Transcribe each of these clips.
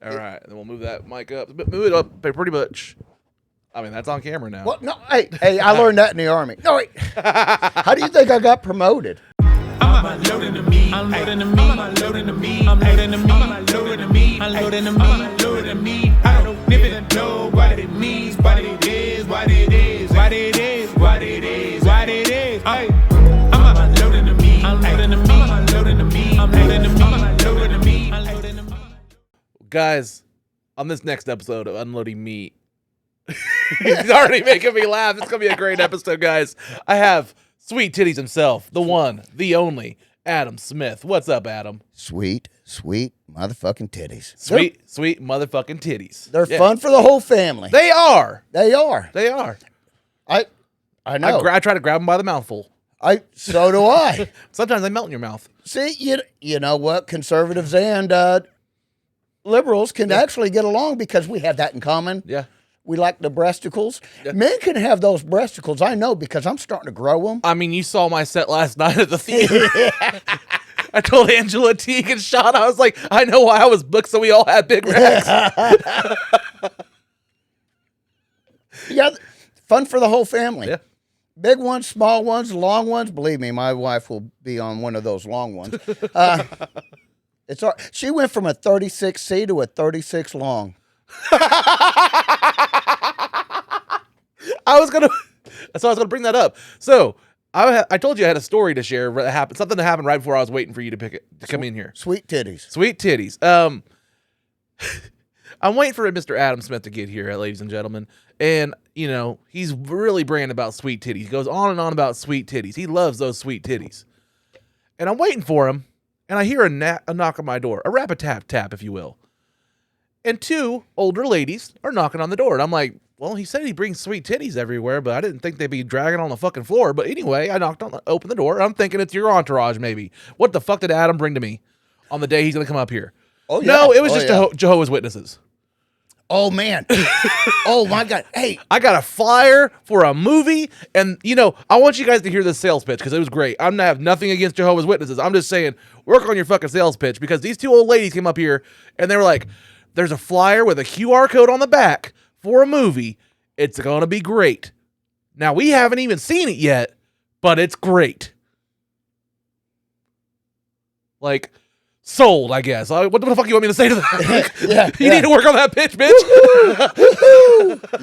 All right, then we'll move that mic up. Move it up pretty much. I mean, that's on camera now. What? No, hey, I learned that in the Army. No, wait. How do you think I got promoted? I'm unloading the meat. I'm loading the meat. I'm unloading the meat. I'm loading the meat. I'm unloading the meat. I'm loading the meat. I'm unloading the meat. I don't even know what it means, what it is, what it is, what it is, what it is, what it is. Hey, I'm unloading the meat. I'm loading the meat. I'm unloading the meat. I'm loading the meat. I'm unloading the meat. I'm loading the meat. Guys, on this next episode of Unloading Meat, he's already making me laugh. It's gonna be a great episode, guys. I have Sweet Titties himself, the one, the only, Adam Smith. What's up, Adam? Sweet motherfucking titties. Sweet motherfucking titties. They're fun for the whole family. They are. They are. I know. I try to grab them by the mouthful. So do I. Sometimes they melt in your mouth. See, you know what? Conservatives and liberals can actually get along because we have that in common. Yeah. We like the breasticles. Yeah. Men can have those breasticles. I know because I'm starting to grow them. I mean, you saw my set last night at the theater. I told Angela, Teague, and Sean, I was like, I know why I was booked, so we all had big racks. Yeah, fun for the whole family. Yeah. Big ones, small ones, long ones. Believe me, my wife will be on one of those long ones. She went from a 36C to a 36 long. I was gonna bring that up. So I told you I had a story to share. Something that happened right before I was waiting for you to come in here. Sweet titties. Sweet titties. I'm waiting for Mr. Adam Smith to get here, ladies and gentlemen. And you know he's really branding about sweet titties. He goes on and on about sweet titties. He loves those sweet titties. And I'm waiting for him, and I hear a knock on my door, a rap-a-tap-tap, if you will. And two older ladies are knocking on the door. And I'm like, well, he said he brings sweet titties everywhere, but I didn't think they'd be dragging on the fucking floor. But anyway, I opened the door. I'm thinking it's your entourage, maybe. What the fuck did Adam bring to me on the day he's going to come up here? Oh, yeah. No, it was just Jehovah's Witnesses. Oh, man. Oh, my God. Hey. I got a flyer for a movie. And, you know, I want you guys to hear this sales pitch because it was great. I'm going to have nothing against Jehovah's Witnesses. I'm just saying, work on your fucking sales pitch because these two old ladies came up here and they were like, there's a flyer with a QR code on the back for a movie. It's going to be great. Now, we haven't even seen it yet, but it's great. Like, sold, I guess. What the fuck you want me to say to that? You need to work on that pitch, bitch.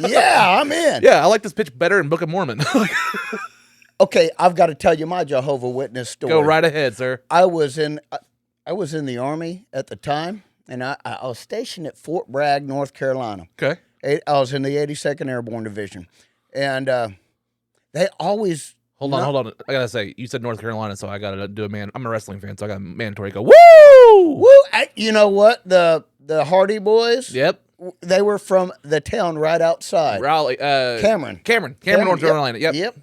Yeah, I'm in. Yeah, I like this pitch better in Book of Mormon. Okay, I've got to tell you my Jehovah Witness story. Go right ahead, sir. I was in the Army at the time. And I was stationed at Fort Bragg, North Carolina. Okay. I was in the 82nd Airborne Division. And they always... Hold on. I got to say, you said North Carolina, so I got to do I'm a wrestling fan, so I got mandatory go, woo! Woo! You know what? The Hardy Boys? Yep. They were from the town right outside. Raleigh. Cameron, North Carolina. Yep.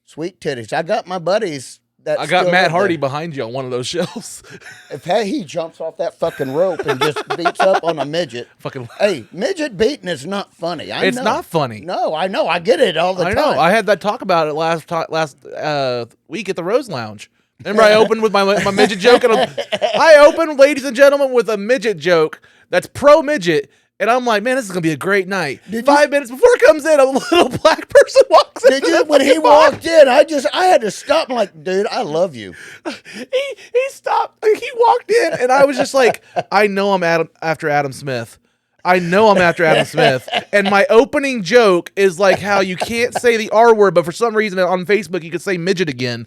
Sweet titties. I got my buddies... I got Matt Hardy behind you on one of those shelves. If he jumps off that fucking rope and just beats up on a midget. Hey, midget beating is not funny. It's not funny. No, I know. I get it all the time. I know. I had that talk about it last week at the Rose Lounge. Remember I opened with my midget joke? And I opened, ladies and gentlemen, with a midget joke that's pro-midget. And I'm like, man, this is going to be a great night. 5 minutes before it comes in, a little black person walks in. When he walked in, I had to stop. I'm like, dude, I love you. He stopped. He walked in, and I was just like, I know I'm after Adam Smith. And my opening joke is like how you can't say the R word, but for some reason on Facebook you could say midget again.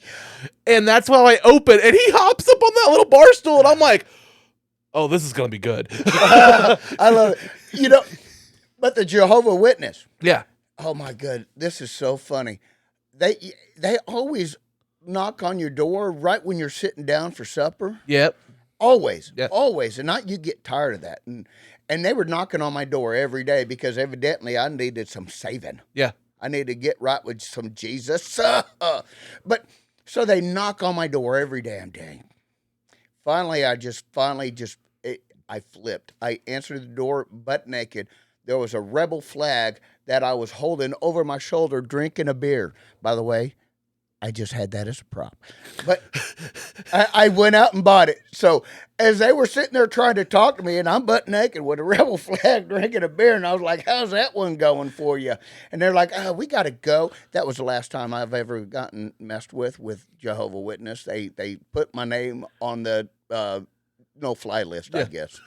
And that's why I open, and he hops up on that little bar stool, and I'm like, oh, this is going to be good. I love it. You know, but the Jehovah Witness. Yeah. Oh, my God. This is so funny. They always knock on your door right when you're sitting down for supper. Yep. Always. Yep. Always. And you get tired of that. And they were knocking on my door every day because evidently I needed some saving. Yeah. I needed to get right with some Jesus. But so they knock on my door every damn day. Finally, I flipped. I answered the door butt naked. There was a rebel flag that I was holding over my shoulder drinking a beer. By the way, I just had that as a prop. But I went out and bought it. So as they were sitting there trying to talk to me, and I'm butt naked with a rebel flag drinking a beer, and I was like, how's that one going for you? And they're like, oh, we got to go. That was the last time I've ever gotten messed with Jehovah's Witness. They put my name on the no-fly list, I guess.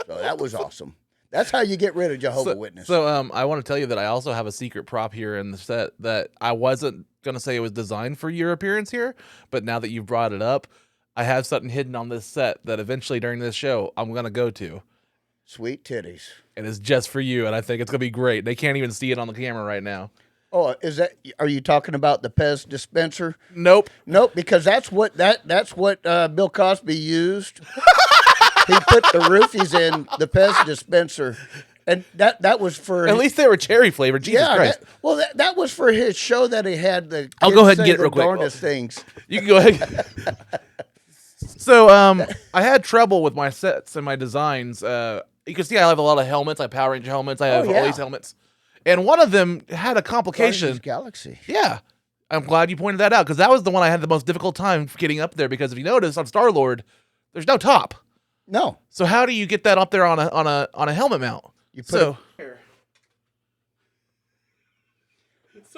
So that was awesome. That's how you get rid of Jehovah's Witness. So I want to tell you that I also have a secret prop here in the set that I wasn't going to say it was designed for your appearance here, but now that you've brought it up, I have something hidden on this set that eventually during this show I'm going to go to. Sweet titties. And it's just for you, and I think it's going to be great. They can't even see it on the camera right now. Oh, are you talking about the Pez dispenser? Nope. Nope, because that's what Bill Cosby used. He put the roofies in the Pez dispenser, and that was for. At least they were cherry flavored. Jesus Christ! That was for his show that he had. I'll go ahead and get it real quick. Darndest things. You can go ahead. So I had trouble with my sets and my designs. You can see I have a lot of helmets. I have Power Ranger helmets. I have all these helmets, and one of them had a complication. Galaxy. Yeah, I'm glad you pointed that out because that was the one I had the most difficult time getting up there. Because if you notice on Star-Lord, there's no top. No. So how do you get that up there on a helmet mount? You put So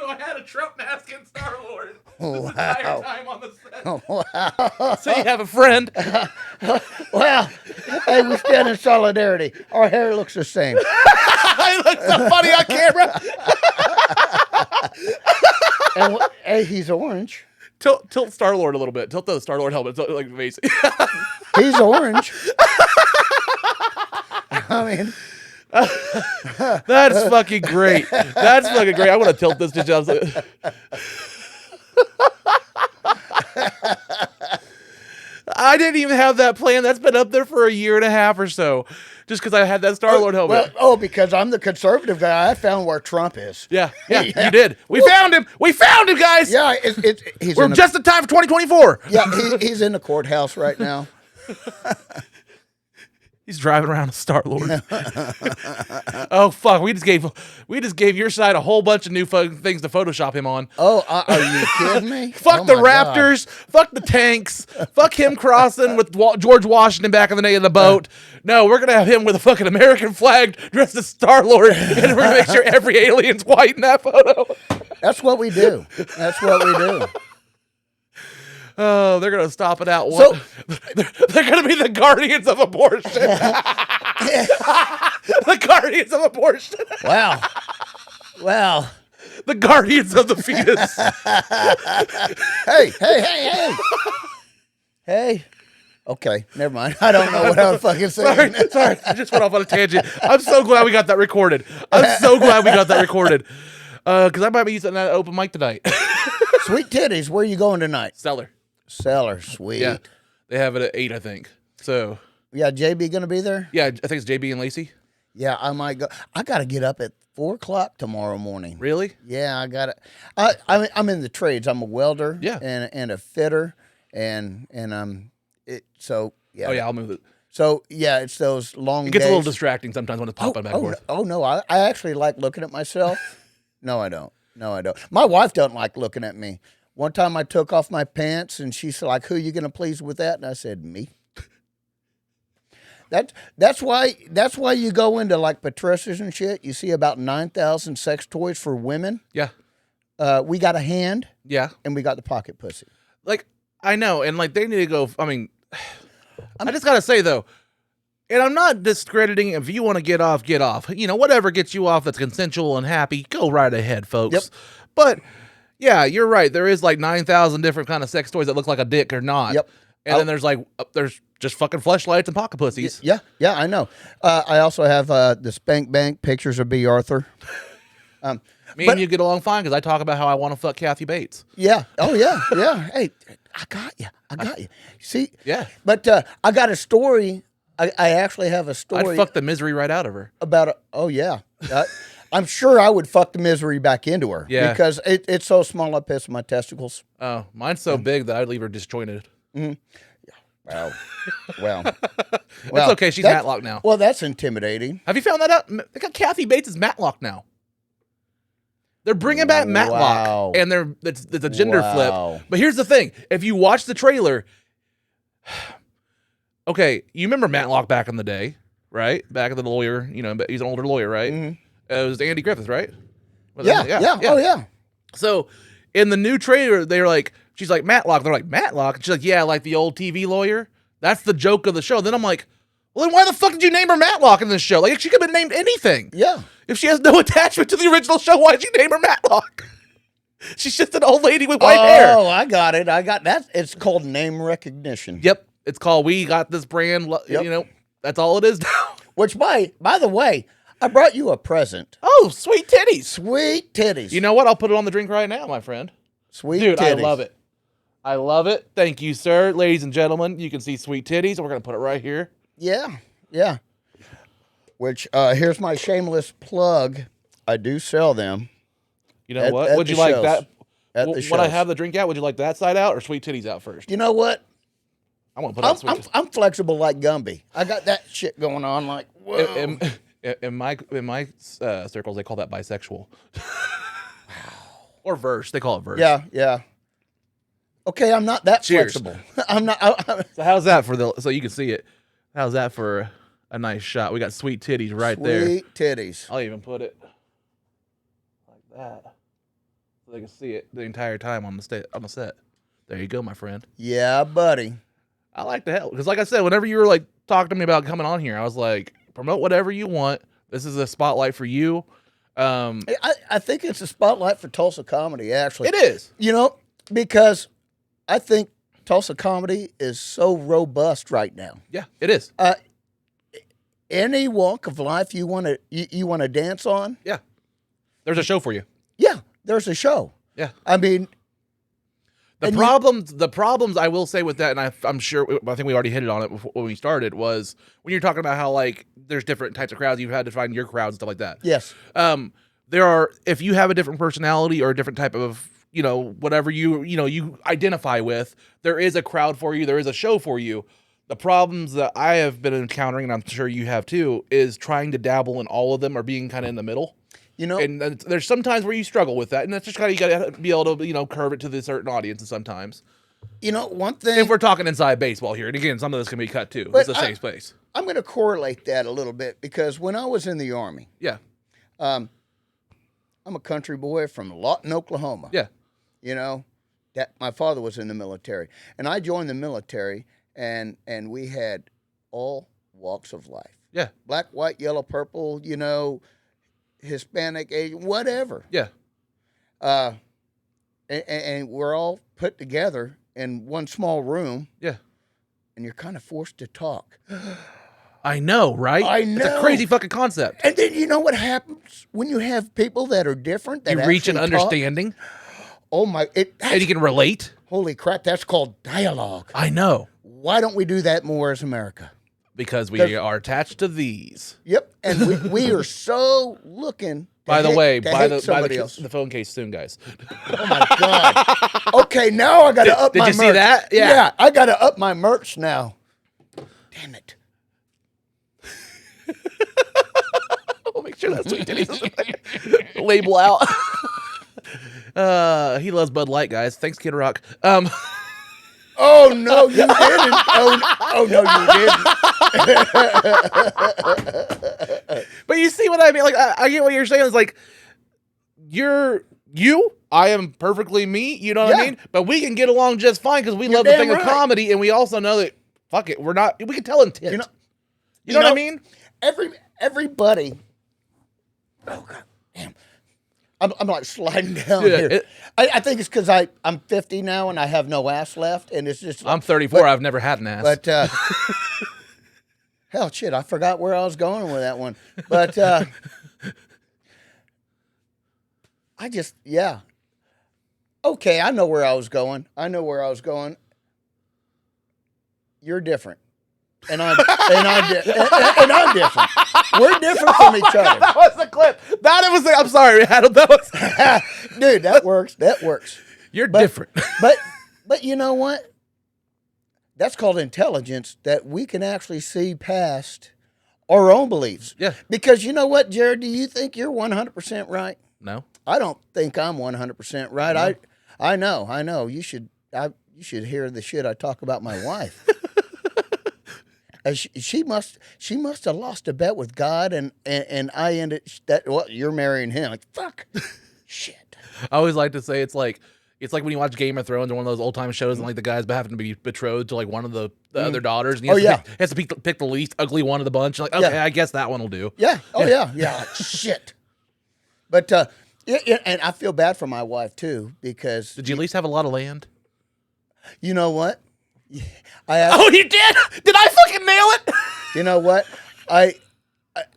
I had a Trump mask in Star-Lord this entire time on the set. Oh, wow. So you have a friend. Well, hey, we stand in solidarity. Our hair looks the same. I look so funny on camera. And hey, he's orange. Tilt Star-Lord a little bit. Tilt the Star-Lord helmet. So, like face. He's orange. I mean, that's fucking great. That's fucking great. I want to tilt this to just. I didn't even have that plan. That's been up there for a year and a half or so, just because I had that Star-Lord helmet. Because I'm the conservative guy. I found where Trump is. Yeah, you did. We found him. We found him, guys. Yeah, we're just in time for 2024. Yeah, he's in the courthouse right now. He's driving around a Star-Lord. Oh fuck! We just gave your side a whole bunch of new things to Photoshop him on. Oh, are you kidding me? Fuck the Raptors. God. Fuck the tanks. Fuck him crossing with George Washington back in the day in the boat. No, we're gonna have him with a fucking American flag dressed as Star-Lord, and we're gonna make sure every alien's white in that photo. That's what we do. That's what we do. Oh, they're gonna stop it out. So, they're gonna be the guardians of abortion. The guardians of abortion. Wow. The guardians of the fetus. Hey. Okay, never mind. I don't know what I was fucking saying. Sorry, I just went off on a tangent. I'm so glad we got that recorded. Because I might be using that open mic tonight. Sweet titties. Where are you going tonight? Cellar, sweet. Yeah, they have it at 8, I think. So, yeah, JB gonna be there? Yeah, I think it's JB and Lacey. Yeah, I might go. I gotta get up at 4:00 tomorrow morning. Really? Yeah, I gotta. I'm in the trades. I'm a welder. Yeah. and a fitter, and So yeah. Oh yeah, I'll move it. So yeah, it's those long. It gets days. a little distracting sometimes when it's popping back and forth. Oh no, I actually like looking at myself. No, I don't. My wife doesn't like looking at me. One time I took off my pants and she's like, "Who are you gonna please with that?" And I said, "Me." That's why you go into like Patricia's and shit. You see about 9,000 sex toys for women. Yeah. We got a hand. Yeah. And we got the pocket pussy. Like I know, and like they need to go. I mean, I just gotta say though, and I'm not discrediting. If you want to get off, get off. You know, whatever gets you off that's consensual and happy, go right ahead, folks. Yep. But yeah, you're right. There is like 9,000 different kind of sex toys that look like a dick or not. Yep. And then there's just fucking fleshlights and pocket pussies. Yeah, I know. I also have the Spank Bank pictures of B. Arthur. And you get along fine because I talk about how I want to fuck Kathy Bates. Yeah. Oh yeah. Hey, I got you. See? Yeah. But I got a story. I actually have a story. I'd fuck the misery right out of her. Oh yeah. I'm sure I would fuck the misery back into her. Yeah. Because it's so small I piss my testicles. Oh, mine's so big that I'd leave her disjointed. Mm-hmm. Yeah. Well. It's okay. She's Matlock now. Well, that's intimidating. Have you found that out? They got Kathy Bates as Matlock now. They're bringing back Matlock, Wow. and it's a gender Wow. flip. But here's the thing: if you watch the trailer, okay, you remember Matlock back in the day, right? Back in the lawyer, he's an older lawyer, right? Mm-hmm. It was Andy Griffith, right? Yeah. Oh, yeah. So in the new trailer, she's like Matlock. They're like Matlock, and she's like, yeah, like the old TV lawyer. That's the joke of the show. Then I'm like, well, then why the fuck did you name her Matlock in this show? Like, she could have been named anything. Yeah. If she has no attachment to the original show, why'd you name her Matlock? She's just an old lady with white hair. Oh, I got it. That. It's called name recognition. Yep. It's called We Got This Brand. Yep. That's all it is now. Which, by the way, I brought you a present. Oh, sweet titties. Sweet titties. You know what? I'll put it on the drink right now, my friend. Sweet Dude, titties. I love it. I love it. Thank you, sir. Ladies and gentlemen, you can see sweet titties. We're going to put it right here. Yeah. Yeah. Which, here's my shameless plug. I do sell them. You know what? Would you like shows. that? At the When I shows. have the drink out, would you like that side out or sweet titties out first? You know what? I want to put out sweet titties. I'm flexible like Gumby. I got that shit going on like, whoa. In my circles, they call that bisexual. Or verse. They call it verse. Yeah. Okay, I'm not that Cheers. flexible. I'm not. So how's that so you can see it? How's that for a nice shot? We got sweet titties right there. Sweet titties. I'll even put it like that so they can see it the entire time on the set. There you go, my friend. Yeah, buddy. I like the hell because, like I said, whenever you were like talking to me about coming on here, I was like, promote whatever you want. This is a spotlight for you. I think it's a spotlight for Tulsa comedy. Actually, It is. Because I think Tulsa comedy is so robust right now. Yeah, it is. Any walk of life you want to dance on, Yeah, there's a show for you. yeah, there's a show. Yeah. I mean, The problems I will say with that, and I think we already hit it on it before, when we started, was when you're talking about how like there's different types of crowds, you've had to find your crowd and stuff like that. yes. If you have a different personality or a different type of, whatever you identify with, there is a crowd for you, there is a show for you. The problems that I have been encountering, and I'm sure you have too, is trying to dabble in all of them or being kind of in the middle. And there's sometimes where you struggle with that, and that's just kind of, you got to be able to, curve it to the certain audience sometimes. One thing. If we're talking inside baseball here, and again, some of this can be cut too. But It's a safe space. I'm going to correlate that a little bit because when I was in the Army, Yeah. I'm a country boy from Lawton, Oklahoma. Yeah. That my father was in the military, and I joined the military, and we had all walks of life. Yeah. Black, white, yellow, purple, Hispanic, Asian, whatever. Yeah. And we're all put together in one small room, Yeah. and you're kind of forced to talk. I know, right? I It's a know. crazy fucking concept. And then you know what happens when you have people that are different? That You reach an actually talk? understanding, Oh my! and you can relate. Holy crap! That's called dialogue. I know. Why don't we do that more as America? Because we are attached to these. Yep, and we are so looking. By the way, to buy hate somebody else. the phone case soon, guys. Oh my god! Okay, now I got to up did my you merch. see that? Yeah. I got to up my merch now. Damn it! We'll make sure that sweet titties label out. He loves Bud Light, guys. Thanks, Kid Rock. Oh no, you didn't. Oh no, you didn't. But you see what I mean? Like, I get what you're saying. It's like, I am perfectly me. You know what I Yeah. mean? But we can get along just fine because we You're love the damn thing of right. comedy, and we also know that, fuck it, we can tell intent. You know what I mean? Everybody. Oh god, damn! I'm like sliding down Yeah, here. I think it's because I'm 50 now and I have no ass left, and it's just. I'm 34. I've never had an ass. But hell, shit, I forgot where I was going with that one. But I just, yeah. Okay, I know where I was going. You're different. And I'm different. We're different from each other. That was the clip. I'm sorry, Adam. That was. Dude, that works. You're different. But you know what? That's called intelligence, that we can actually see past our own beliefs. Yeah. Because you know what, Jared? Do you think you're 100% right? No. I don't think I'm 100% right. No. I know. You should hear the shit I talk about my wife. She must have lost a bet with God, and I ended that. Well, you're marrying him. Like, fuck, shit. I always like to say it's like when you watch Game of Thrones or one of those old time shows, and like the guys happen to be betrothed to like one of the other daughters, and he has to pick the least ugly one of the bunch. Like, okay, I guess that one will do. Yeah. Oh yeah. Shit. But and I feel bad for my wife too, because Did you at least have a lot of land? you know what? You did? Did I fucking nail it? You know what? I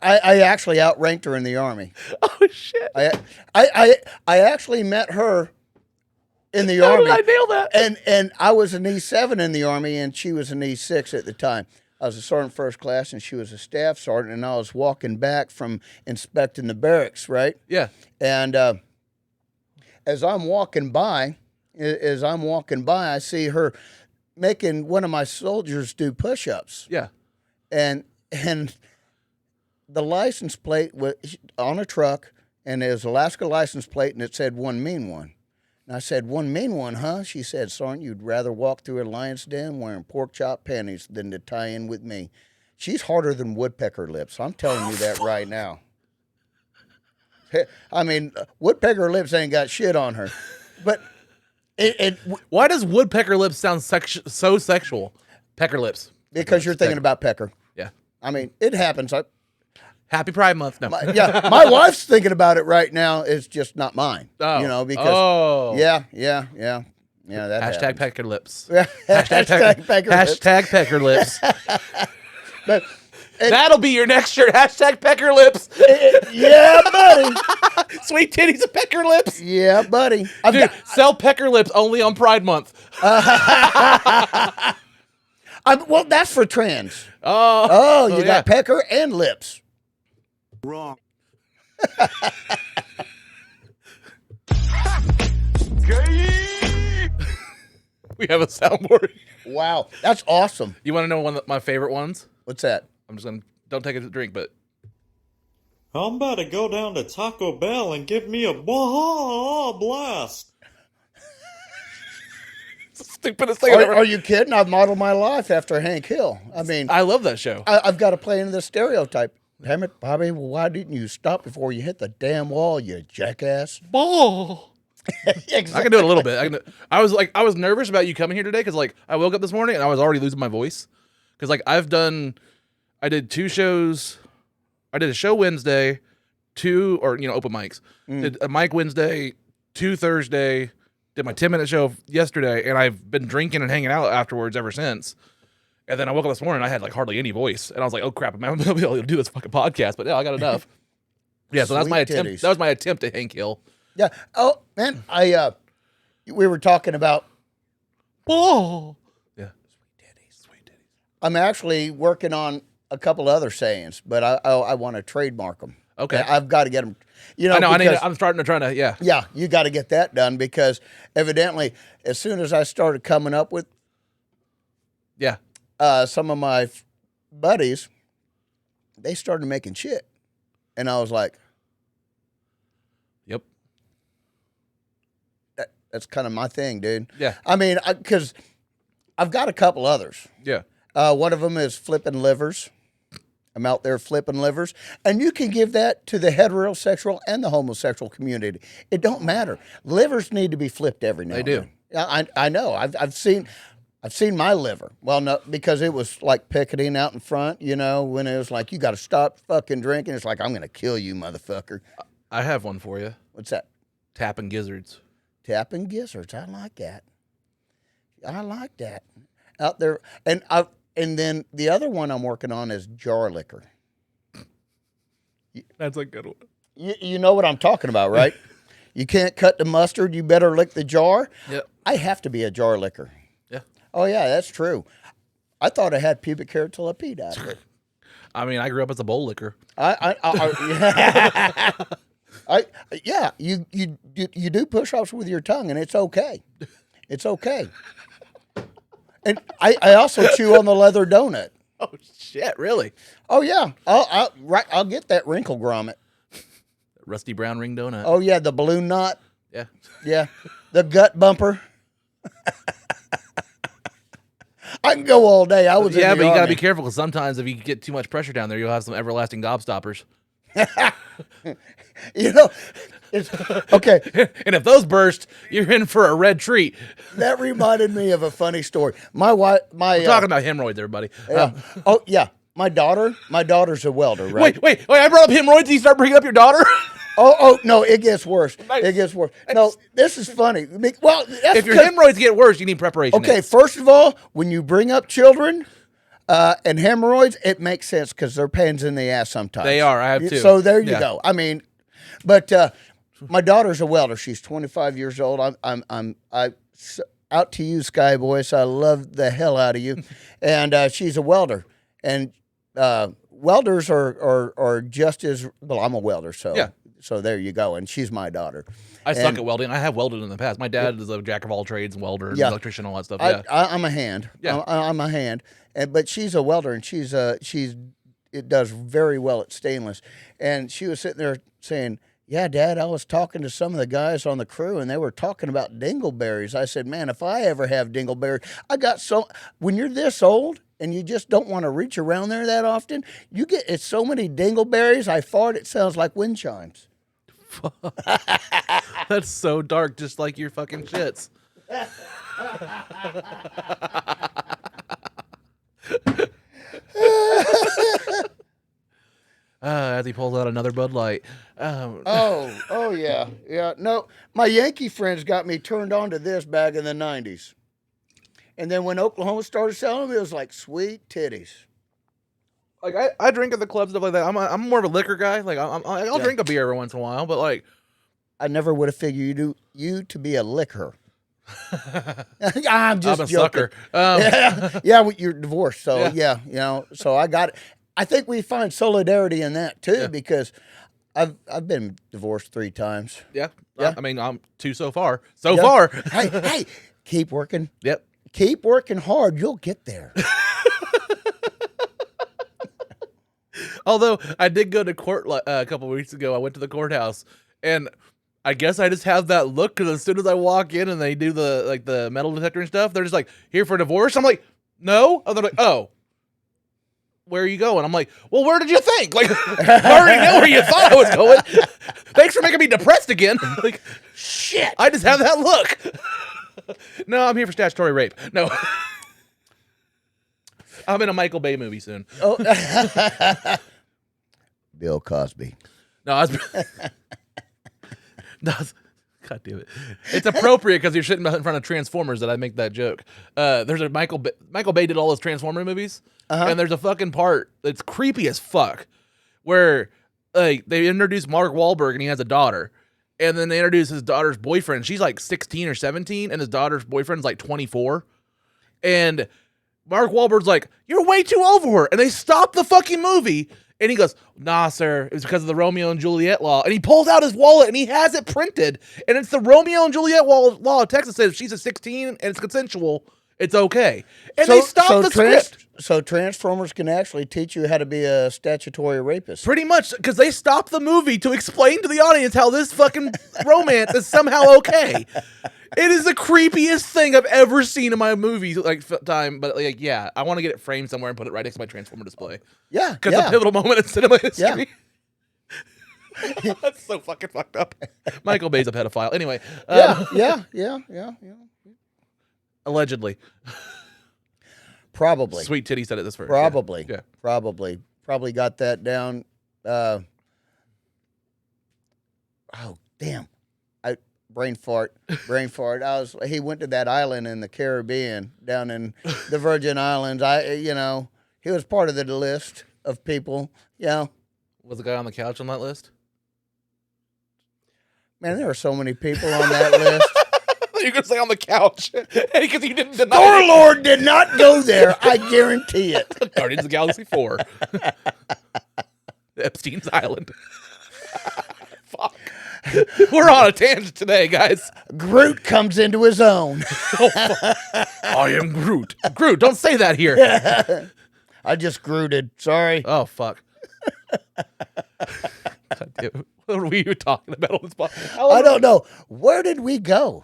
actually outranked her in the Army. Oh shit! I actually met her in the How Army. did I nail that? And I was an E7 in the Army, and she was an E6 at the time. I was a sergeant first class, and she was a staff sergeant, and I was walking back from inspecting the barracks, right? Yeah. And as I'm walking by, I see her making one of my soldiers do push-ups. Yeah. And the license plate was on a truck, and it was Alaska license plate, and it said "One Mean One." And I said, "One mean one, huh?" She said, "Sergeant, you'd rather walk through a lion's den wearing pork chop panties than to tie in with me." She's harder than woodpecker lips. I'm telling you that right now. I mean, woodpecker lips ain't got shit on her. But why does woodpecker lips sound so sexual? Pecker lips. Because you're thinking about pecker. Yeah. I mean, it happens. Happy Pride Month. No. My wife's thinking about it right now. It's just not mine. Oh. You know, because yeah, that Hashtag happens. pecker lips. Hashtag pecker lips. Hashtag pecker lips. But That'll be your next shirt. Hashtag pecker lips. yeah, buddy. Sweet titties and pecker lips. Yeah, buddy. Dude, sell pecker lips only on Pride Month. Well, that's for trans. You got pecker and lips. Wrong. We have a soundboard. Wow, that's awesome. You want to know one of my favorite ones? What's that? I'm just gonna don't take a drink, but I'm about to go down to Taco Bell and give me a blast. it's the stupidest thing I've ever. Are you kidding? I've modeled my life after Hank Hill. I mean, I love that show. I've got to play into the stereotype. Damn it, Bobby, why didn't you stop before you hit the damn wall, you jackass? Ball. Exactly. I can do it a little bit. I was nervous about you coming here today because like I woke up this morning and I was already losing my voice because like I did 2 shows. I did a show Wednesday, 2 open mics. Did a mic Wednesday, 2 Thursday. Did my 10-minute show yesterday, and I've been drinking and hanging out afterwards ever since. And then I woke up this morning and I had like hardly any voice, and I was like, "Oh crap, I'm not gonna be able to do this fucking podcast." But yeah, I got enough. Yeah, so that's my attempt. Titties. That was my attempt to Hank Hill. Yeah. Oh man, we were talking about. Oh, yeah, sweet titties. I'm actually working on a couple other sayings, but I want to trademark them. Okay. I've got to get them. You know, I'm starting to try to. Yeah. Yeah, you got to get that done because evidently, as soon as I started coming up with, Yeah. some of my buddies, they started making shit, and I was like, Yep. that's kind of my thing, dude. Yeah. I mean, because I've got a couple others. Yeah. One of them is flipping livers. I'm out there flipping livers. And you can give that to the heterosexual and the homosexual community. It don't matter. Livers need to be flipped every now and do. then. Yeah, I know. I've seen my liver. Well, no, because it was like picketing out in front, you know, when it was like, you got to stop fucking drinking. It's like, I'm going to kill you, motherfucker. I have one for you. What's that? Tapping gizzards. Tapping gizzards. I like that. Out there. And then the other one I'm working on is jar liquor. That's a good one. You know what I'm talking about, right? You can't cut the mustard. You better lick the jar. Yep. I have to be a jar liquor. Yeah. Oh, yeah, that's true. I thought I had pubic hair till I peed out of it. I mean, I grew up as a bowl licker. Yeah, you do push-ups with your tongue, and it's okay. It's okay. And I also chew on the leather donut. Oh shit! Really? Oh yeah, I'll get that wrinkle grommet. Rusty brown ring donut. Oh yeah, the balloon knot. Yeah. Yeah, the gut bumper. I can go all day. I was Yeah, in the but you got to Army. be careful because sometimes if you get too much pressure down there, you'll have some everlasting gobstoppers. You know, it's okay. And if those burst, you're in for a red treat. That reminded me of a funny story. My wife, We're talking about hemorrhoids, everybody. oh yeah, my daughter's a welder, right? Wait! I brought up hemorrhoids. You start bringing up your daughter. Oh no, it gets worse. It gets worse. No, this is funny. Well, that's If your because- hemorrhoids get worse, you need preparation. okay, aids. first of all, when you bring up children and hemorrhoids, it makes sense because they're pains in the ass sometimes. They are. I have too. So there you Yeah. go. I mean, but my daughter's a welder. She's 25 years old. I'm out to you, Sky Boys. I love the hell out of you, and she's a welder. And welders are just as well. I'm a welder, so Yeah. So there you go. And she's my daughter. I suck And- at welding. I have welded in the past. My dad is a jack of all trades and welder and Yeah. electrician and all that stuff. Yeah. I'm a hand. Yeah. I'm a hand. But she's a welder, and it does very well at stainless. And she was sitting there saying, "Yeah, Dad, I was talking to some of the guys on the crew, and they were talking about dingleberries." I said, "Man, if I ever have dingleberries, when you're this old and you just don't want to reach around there that often, it's so many dingleberries. I fart. It sounds like wind chimes." That's so dark, just like your fucking shits. As he pulls out another Bud Light. Oh yeah. No, my Yankee friends got me turned on to this back in the '90s, and then when Oklahoma started selling them, it was like sweet titties. Like I drink at the clubs, stuff like that. I'm more of a liquor guy. Like I'll drink a beer every once in a while, but like I never would have figured you to be a liquor. I'm just I'm a joking. sucker. Yeah, well, you're divorced, so Yeah. so I got it. I think we find solidarity in that too because I've been divorced 3 times. Yeah. Yeah. I mean, I'm 2 so far. So Yeah. far. hey, keep working. Yep. Keep working hard. You'll get there. Although I did go to court a couple of weeks ago. I went to the courthouse, and I guess I just have that look because as soon as I walk in and they do the metal detector and stuff, they're just like, "Here for divorce?" I'm like, "No." And they're like, "Oh, where are you going?" I'm like, "Well, where did you think? Like, I already know where you thought I was going. Thanks for making me depressed again." Like, Shit. I just have that look. No, I'm here for statutory rape. No. I'm in a Michael Bay movie soon. Oh. Bill Cosby. No, I was. God damn it! It's appropriate because you're sitting in front of Transformers that I make that joke. There's a Michael Bay did all those Transformer movies, and there's a fucking part that's creepy as fuck where like they introduce Mark Wahlberg and he has a daughter, and then they introduce his daughter's boyfriend. She's like 16 or 17, and his daughter's boyfriend's like 24, and Mark Wahlberg's like, "You're way too old for her," and they stop the fucking movie. And he goes, "Nah, sir, it was because of the Romeo and Juliet law." And he pulls out his wallet and he has it printed. And it's the Romeo and Juliet law of Texas says if she's a 16 and it's consensual, it's okay. And they stop the script. So Transformers can actually teach you how to be a statutory rapist. Pretty much, because they stop the movie to explain to the audience how this fucking romance is somehow okay. It is the creepiest thing I've ever seen in my movie time. But like, yeah, I want to get it framed somewhere and put it right next to my Transformer display. Yeah. Because it's a pivotal moment in cinema history. Yeah. That's so fucking fucked up. Michael Bay's a pedophile. Anyway. Yeah. Allegedly. Probably. Sweet Titty said it this first. Probably. Yeah. Probably got that down. Oh, damn. Brain fart. He went to that island in the Caribbean, down in the Virgin Islands. He was part of the list of people. Yeah. Was the guy on the couch on that list? Man, there are so many people on that list. You're going to say on the couch. Because you didn't deny Our it. Lord did not go there. I guarantee it. Guardians of the Galaxy 4. Epstein's Island. Fuck. We're on a tangent today, guys. Groot comes into his own. I am Groot. Groot, don't say that here. I just grooted. Sorry. Oh, fuck. God damn it. What were we even talking about on this podcast? I don't know. Where did we go?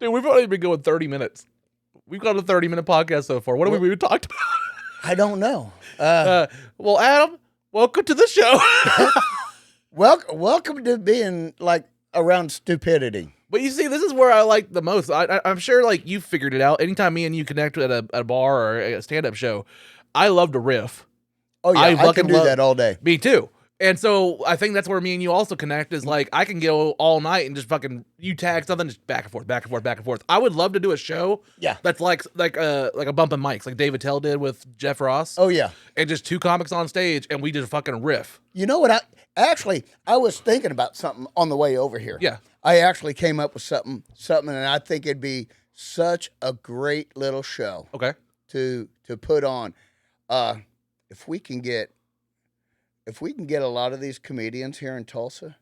Dude, we've only been going 30 minutes. We've got a 30-minute podcast so far. What have we even talked about? I don't know. Well, Adam, welcome to the show. Welcome to being like around stupidity. But you see, this is where I like the most. I'm sure like you figured it out. Anytime me and you connect at a bar or a stand-up show, I love to riff. Oh yeah, I can fucking do that all day. Me too. And so I think that's where me and you also connect is like I can go all night and just fucking you tag something just back and forth, back and forth, back and forth. I would love to do a show that's like a bump and mics like David Tell did with Jeff Ross. Oh yeah. And just two comics on stage and we just fucking riff. You know what? I was thinking about something on the way over here. Yeah. I actually came up with something, and I think it'd be such a great little show. Okay. To put on, if we can get a lot of these comedians here in Tulsa,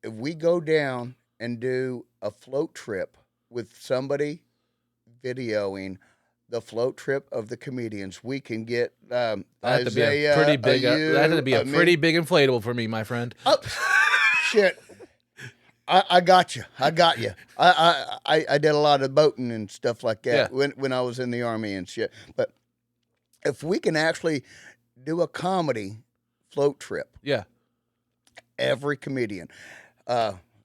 if we go down and do a float trip with somebody videoing the float trip of the comedians, we can get Isaiah. That had to be a pretty big inflatable for me, my friend. Oh, shit. I got you. I did a lot of boating and stuff like that when I was in the Army and shit. But if we can actually do a comedy float trip, every comedian,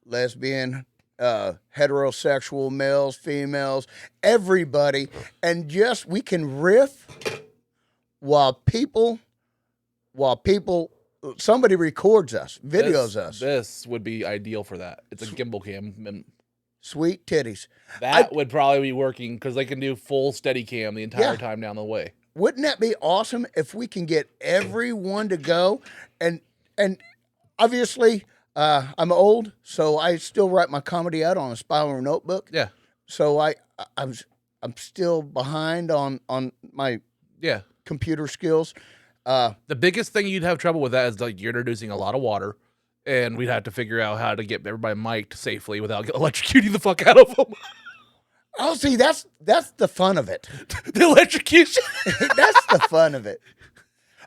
lesbian, heterosexual, males, females, everybody, and just we can riff while somebody records us, videos us. This would be ideal for that. It's a gimbal cam. And sweet titties. That would probably be working because they can do full steady cam the entire time down the way. Wouldn't that be awesome if we can get everyone to go? And obviously, I'm old, so I still write my comedy out on a spiral notebook. Yeah. So I'm still behind on my computer skills. The biggest thing you'd have trouble with that is like you're introducing a lot of water, and we'd have to figure out how to get everybody mic'd safely without electrocuting the fuck out of them. Oh, see, that's the fun of it. The electrocution. That's the fun of it.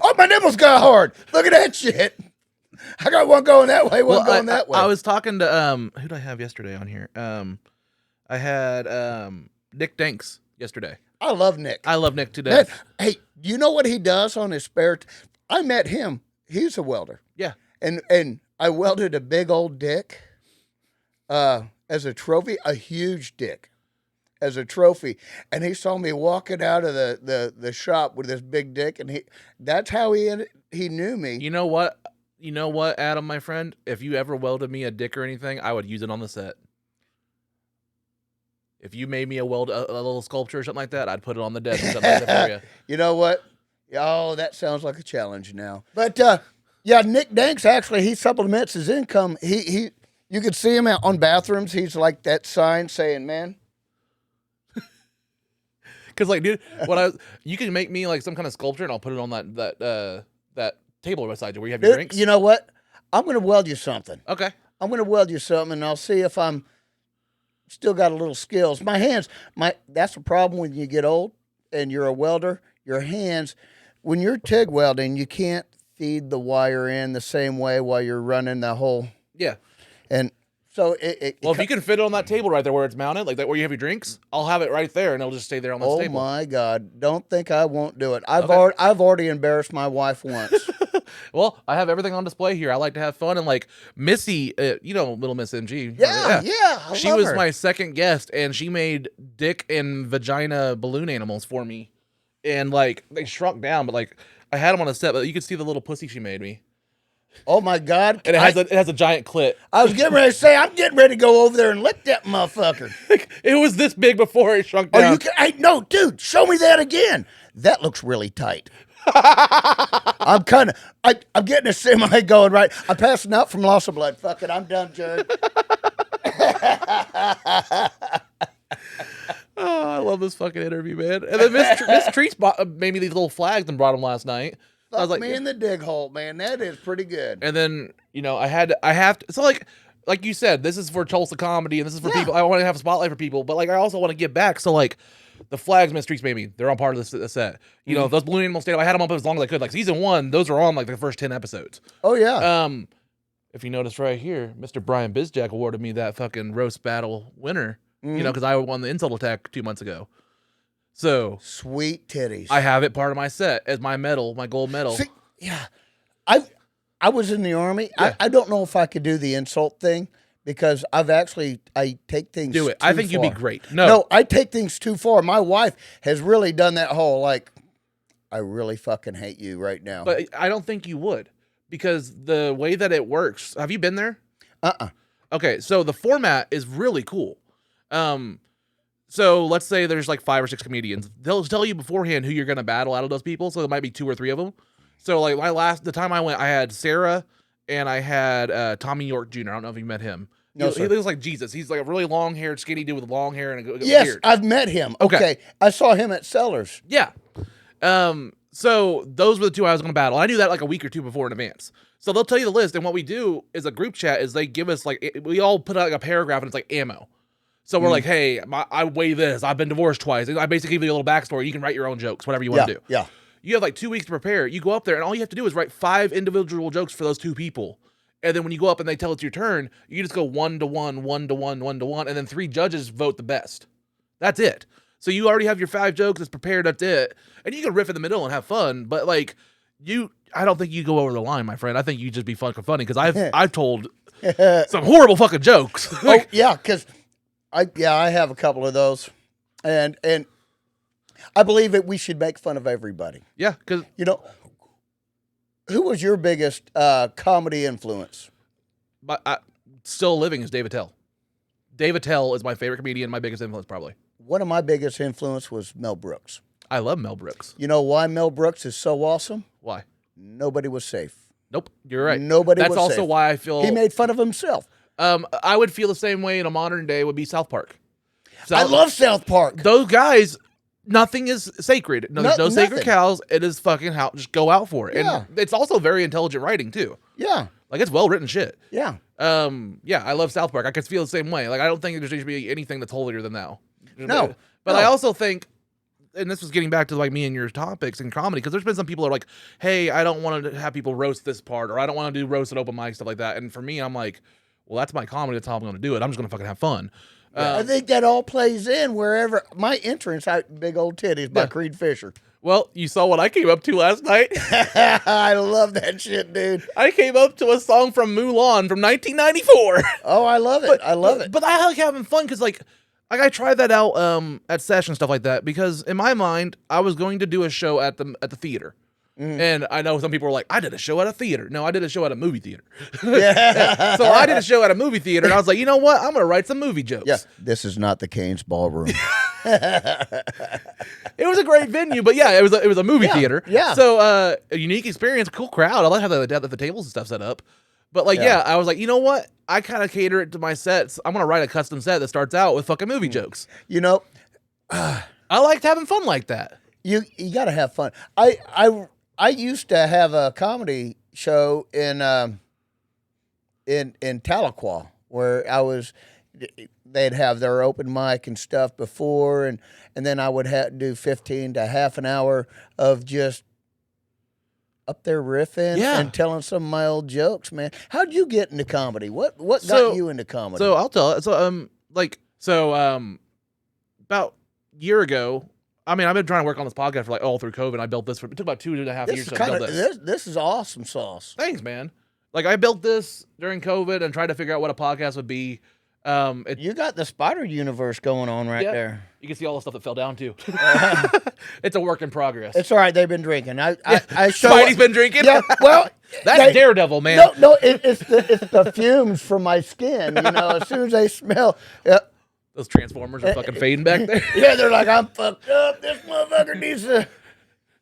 Oh, my nipples got hard. Look at that shit. I got one going that way, one going that way. I was talking to who did I have yesterday on here? I had Nick Danks yesterday. I love Nick. I love Nick to death. Hey, you know what he does on his spare I met him. He's a welder. Yeah. And I welded a big old dick as a trophy, a huge dick as a trophy. And he saw me walking out of the shop with this big dick, and that's how he knew me. You know what? Adam, my friend? If you ever welded me a dick or anything, I would use it on the set. If you made me a little sculpture or something like that, I'd put it on the desk or something like that for you. You know what? Oh, that sounds like a challenge now. But Nick Danks actually he supplements his income. He you could see him out on bathrooms. He's like that sign saying, "Man." Because like, dude, you can make me like some kind of sculpture and I'll put it on that table beside you where you have your drinks. You know what? I'm gonna weld you something. Okay. I'm gonna weld you something, and I'll see if I'm still got a little skills. My hands, that's the problem when you get old and you're a welder. Your hands, when you're TIG welding, you can't feed the wire in the same way while you're running the whole. Yeah. And so if you can fit it on that table right there where it's mounted, like that where you have your drinks, I'll have it right there and it'll just stay there on this table. Oh my God! Don't think I won't do it. I've already embarrassed my wife once. Well, I have everything on display here. I like to have fun, and like Missy, little Miss MG. Yeah. She was my second guest, and she made dick and vagina balloon animals for me, and like they shrunk down, but like I had them on a set, but you could see the little pussy she made me. Oh my God! And it has a giant clit. I was getting ready to say I'm getting ready to go over there and lick that motherfucker. It was this big before it shrunk down. No, dude, show me that again. That looks really tight. I'm getting a semi going right. I'm passing out from loss of blood. Fuck it, I'm done, Jared. Oh, I love this fucking interview, man. And then Miss Treats made me these little flags and brought them last night. I was like, me in the dig hole, man. That is pretty good. And then, I have to. So like you said, this is for Tulsa comedy, and this is for people. I want to have a spotlight for people, but like I also want to give back. So like, the flags Miss Treats made me, they're on part of the set. Those balloon animals stayed up. I had them up as long as I could. Like season 1, those are on like the first 10 episodes. Oh yeah. if you notice right here, Mr. Brian Bizjack awarded me that fucking roast battle winner. You know, because I won the insult attack 2 months ago. So Sweet titties. I have it part of my set as my medal, my gold medal. See, yeah, I was in the Army. Yeah. I don't know if I could do the insult thing because I take things. Do it. Too I think you'd be far. great. No, I take things too far. My wife has really done that whole like, I really fucking hate you right now. But I don't think you would because the way that it works. Have you been there? Okay, so the format is really cool. So let's say there's like 5 or 6 comedians. They'll tell you beforehand who you're gonna battle out of those people. So there might be 2 or 3 of them. So like the time I went, I had Sarah and I had Tommy York Jr. I don't know if you met him. No, he looks like Jesus. He's like a really long haired, skinny dude with long hair and a yes, beard. I've met him. Okay. Okay, I saw him at Sellers. Yeah. So those were the 2 I was going to battle. I knew that like a week or 2 before in advance. So they'll tell you the list, and what we do is a group chat is they give us like we all put out like a paragraph and it's like ammo. So we're like, hey, I weigh this. I've been divorced twice. I basically give you a little backstory. You can write your own jokes, whatever you want to do. Yeah. You have like 2 weeks to prepare. You go up there, and all you have to do is write 5 individual jokes for those 2 people. And then when you go up and they tell it's your turn, you just go 1 to 1, 1 to 1, 1 to 1, and then 3 judges vote the best. That's it. So you already have your 5 jokes. It's prepared. That's it. And you can riff in the middle and have fun. But like I don't think you go over the line, my friend. I think you just be fucking funny because I've told some horrible fucking jokes. Oh yeah, because I have a couple of those, and I believe that we should make fun of everybody. Yeah, because You know, who was your biggest comedy influence? still living is David Tell. David Tell is my favorite comedian, my biggest influence probably. One of my biggest influence was Mel Brooks. I love Mel Brooks. You know why Mel Brooks is so awesome? Why? Nobody was safe. Nope, you're right. Nobody That's was also safe. why I feel He made fun of himself. I would feel the same way in a modern day would be South Park. I love South Park. Those guys. Nothing is sacred. No, there's no sacred nothing. cows. It is fucking how just go out for it. Yeah. And it's also very intelligent writing too. Yeah, Like it's well written shit. yeah. Yeah, I love South Park. I could feel the same way. Like I don't think there should be anything that's holier than thou. No, But no. I also think, and this was getting back to like me and your topics in comedy, because there's been some people that are like, hey, I don't want to have people roast this part, or I don't want to do roast and open mic stuff like that. And for me, I'm like, well, that's my comedy. That's how I'm going to do it. I'm just going to fucking have fun. I think that all plays in wherever my entrance out Big Old Titties by Creed Fisher. Well, you saw what I came up to last night. I love that shit, dude. I came up to a song from Mulan from 1994. Oh, I love it. I love it. But I like having fun because like I tried that out at Sesh and stuff like that because in my mind I was going to do a show at the theater. And I know some people were like, I did a show at a theater. No, I did a show at a movie theater. Yeah. So I did a show at a movie theater, and I was like, you know what? I'm going to write some movie jokes. Yeah. This is not the Canes Ballroom. It was a great venue, but yeah, it was a movie theater. yeah. So a unique experience, cool crowd. I like how the tables and stuff set up. But like, yeah, I was like, you know what? I kind of cater it to my sets. I'm going to write a custom set that starts out with fucking movie jokes. You know, I liked having fun like that. you got to have fun. I used to have a comedy show in Tahlequah where they'd have their open mic and stuff before, and then I would do 15 to half an hour of just up there riffing and telling some of my old jokes, man. How'd you get into comedy? What got you into comedy? So I'll tell it. So about a year ago, I mean, I've been trying to work on this podcast for like all through COVID. I built this it took about 2.5 years to build this. This is awesome sauce. Thanks, man. Like I built this during COVID and tried to figure out what a podcast would be. You got the spider universe going on right there. You can see all the stuff that fell down too. It's a work in progress. It's all right. They've been drinking. Spidey's been drinking. Yeah, well, that's Daredevil, man. No, it's the fumes from my skin. You know, as soon as they smell, Those Transformers are fucking fading back there. yeah, they're like, I'm fucked up. This motherfucker needs to.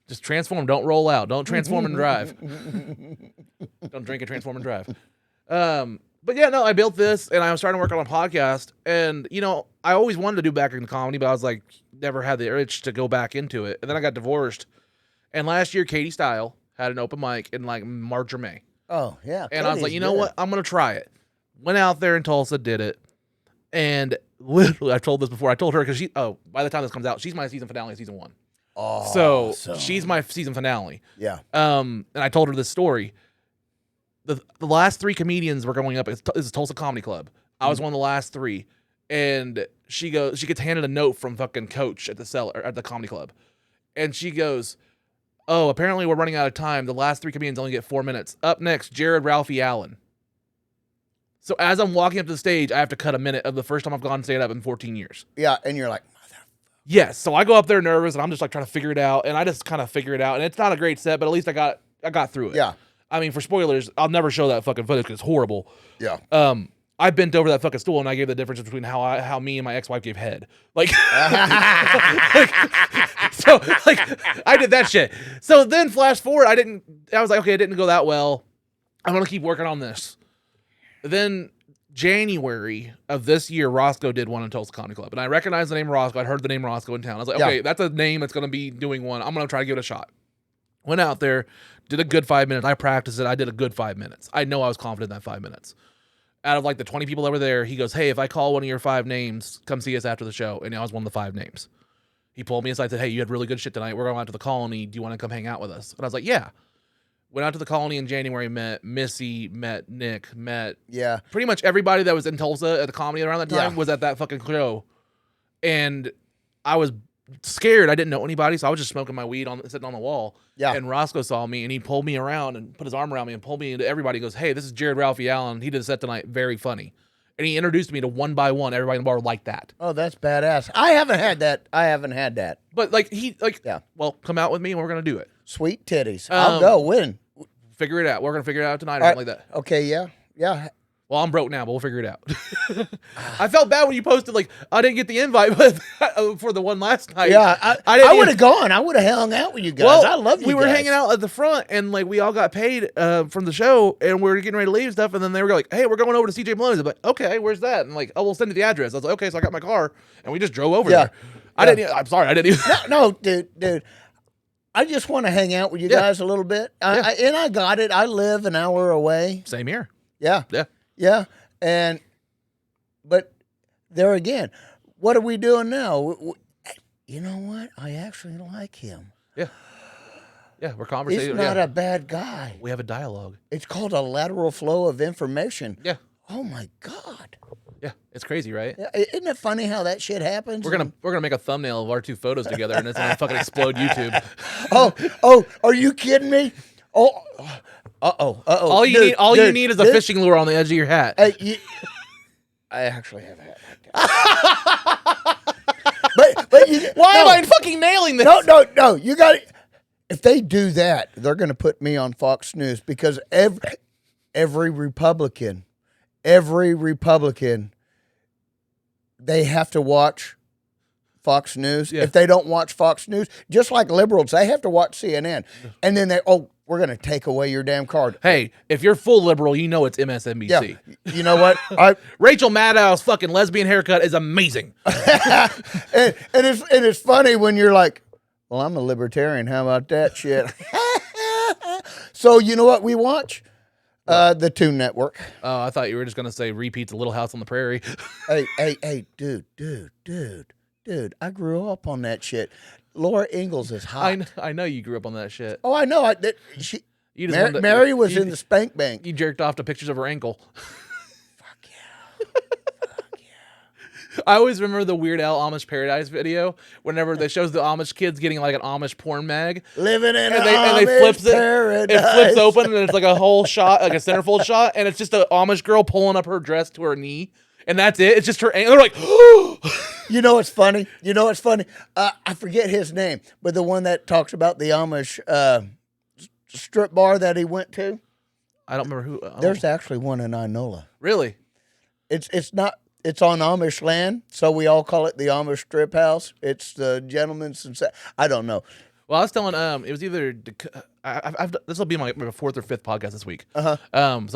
Just transform. Don't roll out. Don't transform and drive. Don't drink and transform and drive. But yeah, no, I built this and I was starting to work on a podcast. And, you know, I always wanted to do back in comedy, but I was like, never had the urge to go back into it. And then I got divorced. And last year, Katie Style had an open mic in like March or May. Oh, yeah. And I was like, you know what? I'm going to try it. Went out there in Tulsa, did it. And literally, I've told this before. I told her because by the time this comes out, she's my season finale of season 1. Oh, so she's my season finale. Yeah. And I told her this story. the last 3 comedians were going up. It's a Tulsa Comedy Club. I was one of the last 3, and she gets handed a note from fucking Coach at the comedy club, and she goes, "Oh, apparently we're running out of time. The last 3 comedians only get 4 minutes. Up next, Jared Ralphie Allen." So as I'm walking up to the stage, I have to cut a minute of the first time I've gone stand up in 14 years. Yeah, and you're like, yes. So I go up there nervous, and I'm just like trying to figure it out, and I just kind of figure it out, and it's not a great set, but at least I got through it. yeah, I mean, for spoilers, I'll never show that fucking footage because it's horrible. yeah. I bent over that fucking stool and I gave the difference between how me and my ex-wife gave head. Like, so I did that shit. So then flash forward, I was like, okay, it didn't go that well. I'm going to keep working on this. Then January of this year, Roscoe did one in Tulsa Comedy Club. And I recognized the name Roscoe. I'd heard the name Roscoe in town. I was like, okay, that's a name that's going to be doing one. I'm going to try to give it a shot. Went out there, did a good 5 minutes. I practiced it. I did a good 5 minutes. I know I was confident in that 5 minutes. Out of like the 20 people that were there, he goes, "Hey, if I call one of your 5 names, come see us after the show." And I was one of the 5 names. He pulled me aside and said, "Hey, you had really good shit tonight. We're going out to the Colony. Do you want to come hang out with us?" And I was like, "Yeah." Went out to the Colony in January, met Missy, met Nick, met pretty much everybody that was in Tulsa at the comedy around that time was at that fucking show. And I was scared. I didn't know anybody, so I was just smoking my weed sitting on the wall. Yeah. And Roscoe saw me, and he pulled me around and put his arm around me and pulled me into everybody. He goes, "Hey, this is Jared Ralphie Allen. He did a set tonight. Very funny." And he introduced me to one by one everybody in the bar like that. Oh, that's badass. I haven't had that. But well, come out with me and we're gonna do it. Sweet titties. I'll go. When? Figure it out. We're gonna figure it out tonight or something like that. Okay. Yeah. Well, I'm broke now, but we'll figure it out. I felt bad when you posted, like, I didn't get the invite but for the one last night. Yeah, I would have gone. I would have hung out with you guys. Well, I love you We were guys. hanging out at the front, and, like, we all got paid from the show, and we were getting ready to leave and stuff, and then they were like, "Hey, we're going over to CJ Maloney's." I'm like, "Okay, where's that?" And, like, "Oh, we'll send you the address." I was like, "Okay," so I got my car, and we just drove over there. I'm sorry, I didn't even. No, dude. I just want to hang out with you guys a little bit. And I got it. I live an hour away. Same here. Yeah. But there again, what are we doing now? You know what? I actually like him. Yeah, we're conversating. He's not a bad guy. We have a dialogue. It's called a lateral flow of information. Yeah. Oh my God. Yeah, it's crazy, right? Yeah, isn't it funny how that shit happens? We're gonna make a thumbnail of our 2 photos together, and it's gonna fucking explode YouTube. Oh, are you kidding me? Oh. All you need is a fishing lure on the edge of your hat. I actually have a hat. but why am I fucking nailing this? No. You got it. If they do that, they're going to put me on Fox News because every Republican, they have to watch Fox News. Yeah. If they don't watch Fox News, just like liberals, they have to watch CNN. And then we're going to take away your damn card. Hey, if you're full liberal, you know it's MSNBC. Yeah. You know what? Rachel Maddow's fucking lesbian haircut is amazing. and it's funny when you're like, well, I'm a libertarian. How about that shit? So you know what we watch? The Toon Network. Oh, I thought you were just going to say repeats of Little House on the Prairie. Hey, dude, I grew up on that shit. Laura Ingalls is hot. I know you grew up on that shit. Oh, I know. Mary was in the spank bank. You jerked off to pictures of her ankle. Fuck yeah. I always remember the Weird Al Amish Paradise video whenever they shows the Amish kids getting like an Amish porn mag. Living in and they flips paradise. It flips open and it's like a whole shot, like a centerfold shot, and it's just an Amish girl pulling up her dress to her knee. And that's it. It's just her ankle. They're like, You know what's funny? I forget his name, but the one that talks about the Amish strip bar that he went to. I don't remember who. There's actually one in Inola. Really? It's not. It's on Amish land, so we all call it the Amish Strip House. It's the gentleman's. I don't know. Well, I was telling it was either this will be my 4th or 5th podcast this week. So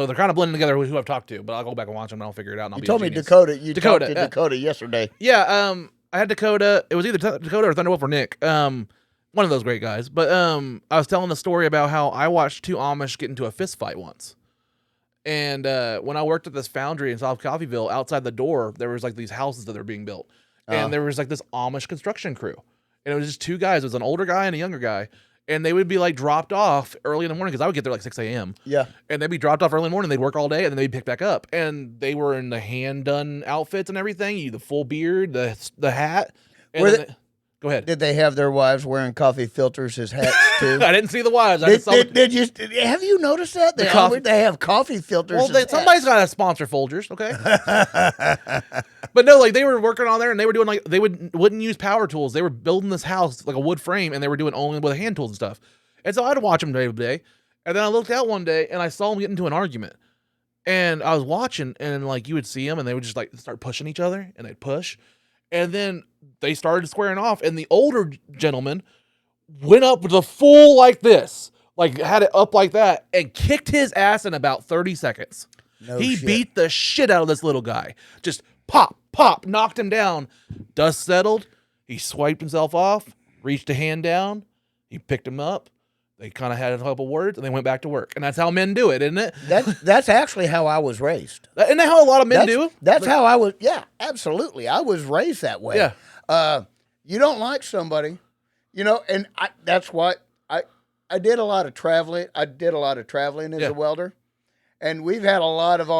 they're kind of blending together with who I've talked to, but I'll go back and watch them and I'll figure it out. And you told me Dakota. You talked to Dakota yesterday. Yeah. I had Dakota. It was either Dakota or Thunderwolf or Nick. One of those great guys. But I was telling a story about how I watched 2 Amish get into a fist fight once. And when I worked at this foundry in South Coffeyville, outside the door, there was like these houses that were being built. And there was like this Amish construction crew. And it was just 2 guys. It was an older guy and a younger guy. and they would be like dropped off early in the morning because I would get there like 6 a.m. Yeah. And they'd be dropped off early in the morning. They'd work all day, and then they'd be picked back up. And they were in the hand-done outfits and everything. The full beard, the hat. And go ahead. Did they have their wives wearing coffee filters as hats too? I didn't see the wives. Did you? Have you noticed that they have coffee filters? Well, somebody's got to sponsor Folgers, okay? But no, like they were working on there, and they were doing like they wouldn't use power tools. They were building this house like a wood frame, and they were doing only with hand tools and stuff. And so I'd watch them day to day. And then I looked out one day, and I saw them get into an argument. And I was watching, and like you would see them, and they would just like start pushing each other, and they'd push. And then they started squaring off, and the older gentleman went up with a full like this, like had it up like that, and kicked his ass in about 30 seconds. He beat the shit out of this little guy. Just pop, pop, knocked him down. Dust settled. He swiped himself off, reached a hand down. He picked him up. They kind of had a couple words, and they went back to work. And that's how men do it, isn't it? That's actually how I was raised. Isn't that how a lot of men do? That's how I was. Yeah, absolutely. I was raised that way. Yeah. You don't like somebody, and that's what I did a lot of traveling. I did a lot of traveling as a welder, and we've had a lot of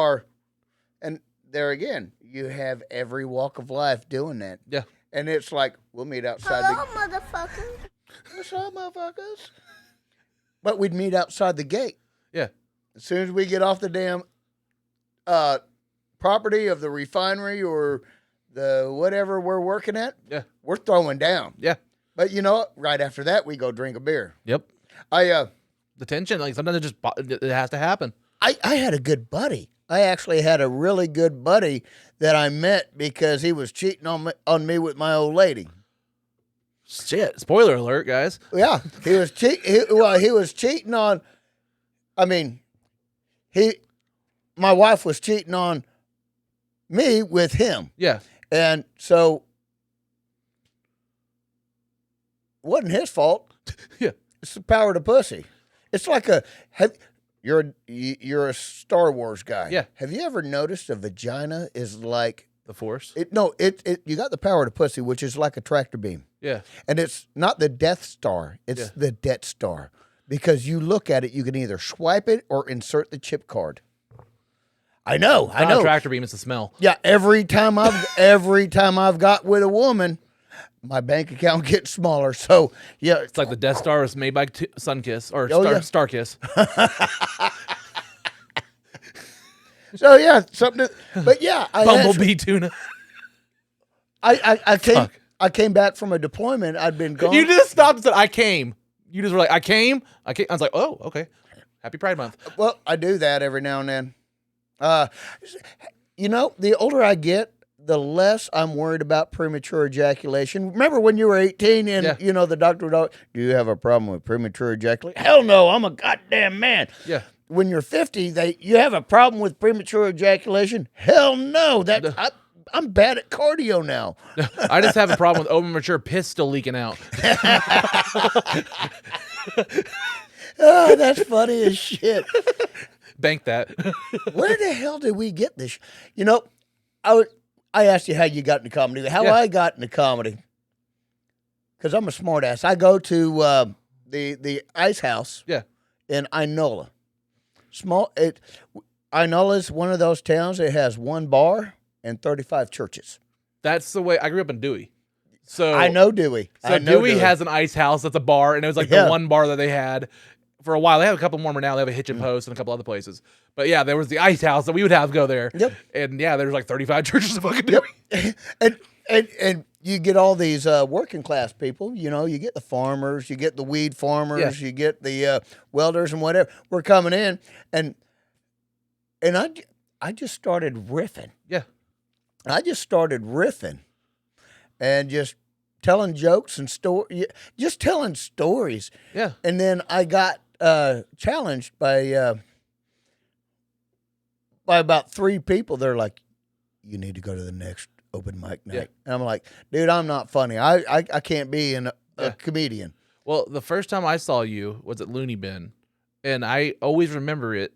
and there again, you have every walk of life doing that. Yeah. And it's like, we'll meet outside. Hello, motherfucker. What's up, motherfuckers? But we'd meet outside the gate. Yeah. As soon as we get off the damn property of the refinery or the whatever we're working at, we're throwing down. Yeah. But you know what? Right after that, we go drink a beer. Yep. The tension, like sometimes it has to happen. I had a good buddy. I actually had a really good buddy that I met because he was cheating on me with my old lady. Shit! Spoiler alert, guys. Yeah, he was he was cheating on. I mean, my wife was cheating on me with him. Yeah, and so it wasn't his fault. Yeah, it's the power of the pussy. It's like you're a Star Wars guy. Yeah. Have you ever noticed a vagina is like the Force? You got the power of the pussy, which is like a tractor beam. Yeah. And it's not the Death Star. It's the Death Star. Because you look at it, you can either swipe it or insert the chip card. I know. Not a tractor beam, it's the smell. Yeah, every time I've got with a woman, my bank account gets smaller. So, yeah. It's like the Death Star was made by Sunkiss or Starkiss. So, yeah, but yeah. Bumblebee tuna. I came back from a deployment. I'd been gone. You just stopped and said, I came. You just were like, I came. I was like, oh, okay. Happy Pride Month. Well, I do that every now and then. The older I get, the less I'm worried about premature ejaculation. Remember when you were 18 and, the doctor would always, do you have a problem with premature ejaculation? Hell no, I'm a goddamn man. Yeah. When you're 50, you have a problem with premature ejaculation? Hell no. I'm bad at cardio now. I just have a problem with over-mature piss still leaking out. Oh, that's funny as shit. Bank that. Where the hell did we get this? I asked you how you got into comedy. I got into comedy, because I'm a smart ass. I go to the Ice House in Inola. Inola is one of those towns that has one bar and 35 churches. That's the way I grew up in Dewey. So I know Dewey. So Dewey has an ice house that's a bar, and it was like the one bar that they had for a while. They have a couple more now. They have a Hitch and Post and a couple other places. But yeah, there was the ice house that we would have go there. Yep. And yeah, there was like 35 churches in fucking Dewey. And you get all these working class people. You get the farmers, you get the weed farmers, you get the welders and whatever. We're coming in, and I just started riffing. Yeah. I just started riffing and just telling jokes and just telling stories. Yeah. And then I got challenged by about 3 people. They're like, you need to go to the next open mic night. Yeah. And I'm like, dude, I'm not funny. I can't be a comedian. Well, the first time I saw you was at Looney Bin, and I always remember it.